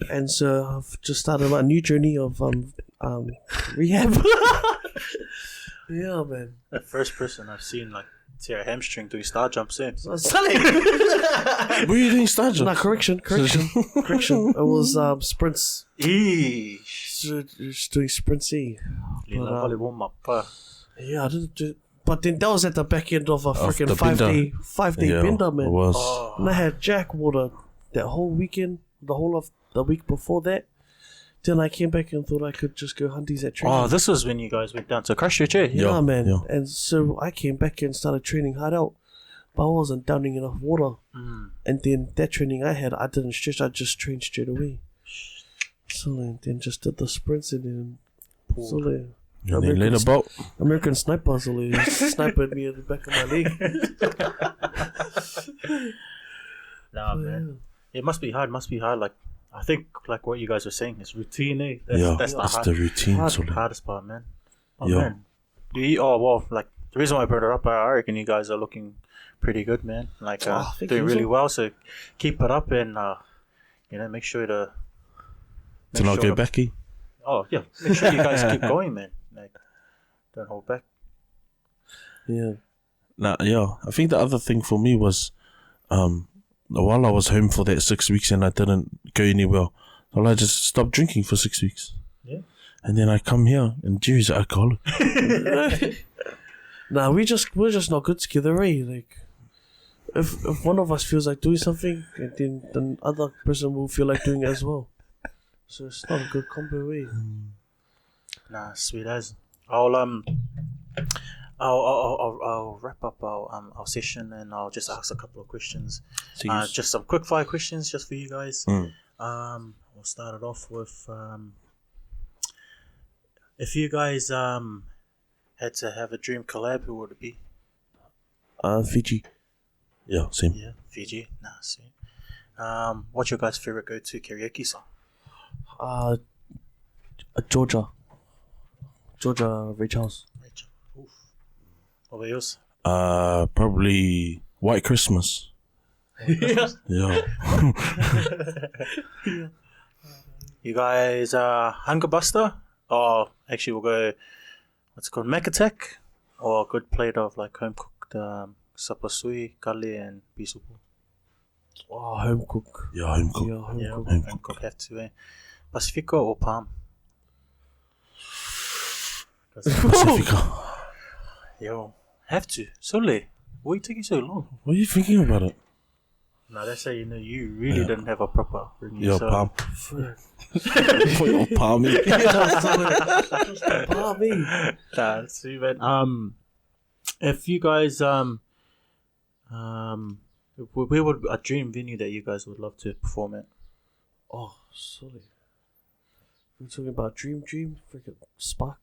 And so I've just started my new journey of rehab. Yeah, man. The first person I've seen like tear a hamstring doing star jumps in. Were you doing star jumps? Nah, correction. It was sprints. Eesh. So just doing sprints. Yeah, I didn't do. But then that was at the back end of a freaking 5-day bender, man. It was. And I had jack water that whole weekend, the whole of the week before that. Then I came back and thought I could just go hunties at training. Oh, this was when you guys went down to Christchurch, eh? Yeah, man. Yeah. And so I came back and started training hard out. But I wasn't downing enough water. And then that training I had, I didn't stretch. I just trained straight away. So then just did the sprints and then... So then later about American Sniper, so they sniped at me at the back of my leg. Nah, man. It must be hard. Like, I think like what you guys were saying is routine, eh? That's the routine. Hardest part, man. Oh, Yeah. man. Like the reason why I brought it up, I reckon you guys are looking pretty good, man. Like doing really well. So keep it up and make sure to not go backy. Oh yeah, make sure you guys keep going, man. Like don't hold back. Yeah. Nah, yeah. I think the other thing for me was, while I was home for that 6 weeks and I didn't go anywhere, well, I just stopped drinking for 6 weeks. Yeah. And then I come here and Jerry's an alcoholic. Nah, we're just not good together, eh? Like, if one of us feels like doing something, and then the other person will feel like doing it as well. So it's not a good combo, eh? Nah, sweet as. I'll wrap up our session and I'll just ask a couple of questions. Just some quick fire questions just for you guys. We'll start it off with if you guys had to have a dream collab, who would it be? Fiji. Yeah, same. Yeah, Fiji. Nah, sweet. What's your guys' favorite go-to karaoke song? Georgia. Ray Charles. Oof. What about yours? Probably White Christmas. Yeah. You guys Hunger Buster? Or actually we'll go, what's it called, Mac Attack? Or a good plate of like home cooked sapasui, kale and bisupu. Oh, home cook. Yeah, home cook. Yeah, home cook. Home cook have to, eh? Pacifico or Palm? Pacifica. Yo, have to. Sole, why are you taking so long? What are you thinking about it? No, that's how you know you really didn't have a proper upbringing. Yo, so- palm. Yo, palm. Nah, see, man. If you guys where would a dream venue that you guys would love to perform at? Oh, sorry. We're talking about Dream, freaking Spark.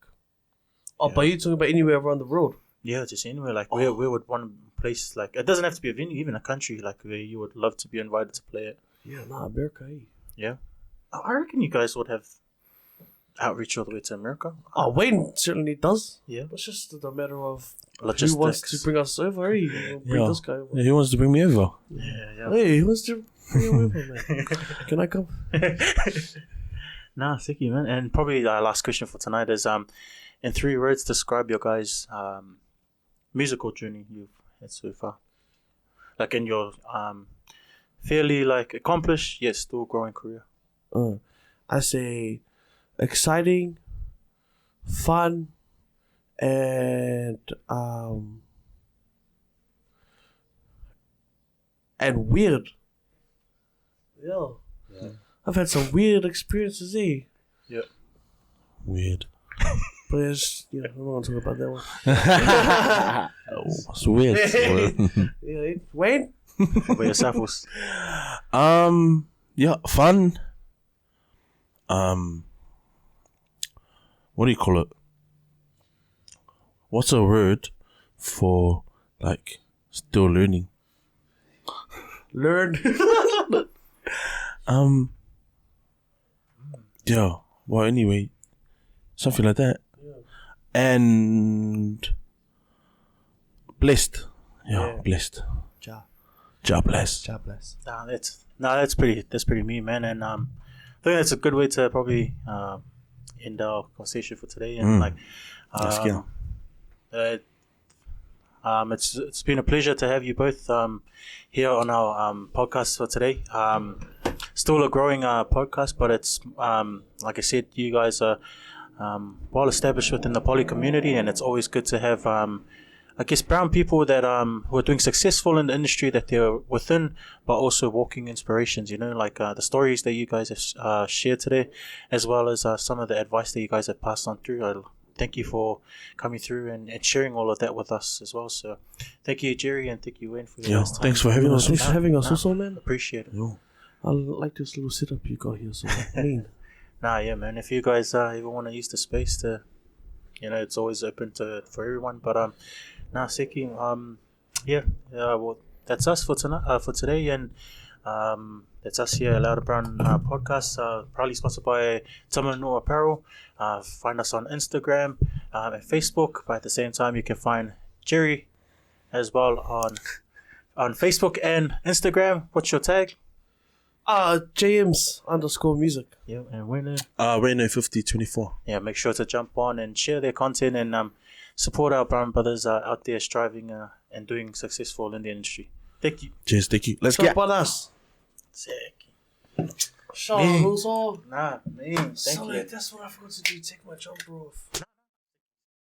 Oh, but you're talking about anywhere around the world? Yeah, just anywhere. Like where would one place like it doesn't have to be a venue, even a country like where you would love to be invited to play it. Yeah, America, eh? Yeah, I reckon you guys would have outreach all the way to America. Oh, Wayne certainly does. Yeah, It's just a matter of logistics. who wants to bring us over, eh? Bring Yeah. this guy over. Yeah, he wants to bring me over. Yeah. Hey, who wants to bring him over, man? Can I come? Nah, sicky, man. And probably our last question for tonight is in 3 words, describe your guys' musical journey you've had so far. Like in your fairly like accomplished yet still growing career. I say exciting, fun, and weird. Yeah. I've had some weird experiences, eh? Yeah. Weird. But it's, I don't want to talk about that one. Oh, it's weird. Yeah, Wayne? What about yourself? Was Yeah, fun. What do you call it? What's a word for like still learning? Learn. Yeah. Well, anyway, something like that. Yeah. And blessed. Yeah, blessed. Job blessed. that's pretty me, man. And I think that's a good way to probably end our conversation for today. And like, it's been a pleasure to have you both here on our podcast for today. Still a growing podcast, but it's like I said, you guys are well established within the poly community, and it's always good to have I guess brown people that who are doing successful in the industry that they're within, but also walking inspirations. Like the stories that you guys have shared today, as well as some of the advice that you guys have passed on through. Thank you for coming through and sharing all of that with us as well. So, thank you, Jerry, and thank you, Wayne, for your last time. Thanks for having us. Thanks for having us also, man. Appreciate it. Yo. I like this little setup you got here, so I mean. Nah, yeah, man. If you guys ever want to use the space to, it's always open for everyone. But Seki, well, that's us for tonight, for today, and that's us here at Loud Brown podcast. Proudly sponsored by Tamanu Apparel. Find us on Instagram and Facebook. But at the same time, you can find Jerry as well on Facebook and Instagram. What's your tag? JMs_music. Yeah, and Wayno. Wayno 5024. Yeah, make sure to jump on and share their content and support our brown brothers out there striving and doing successful in the industry. Thank you. Cheers, thank you. Let's Jump get. on us. Sick. Sean, Nah, man. Thank you. That's what I forgot to do. Take my jumper off.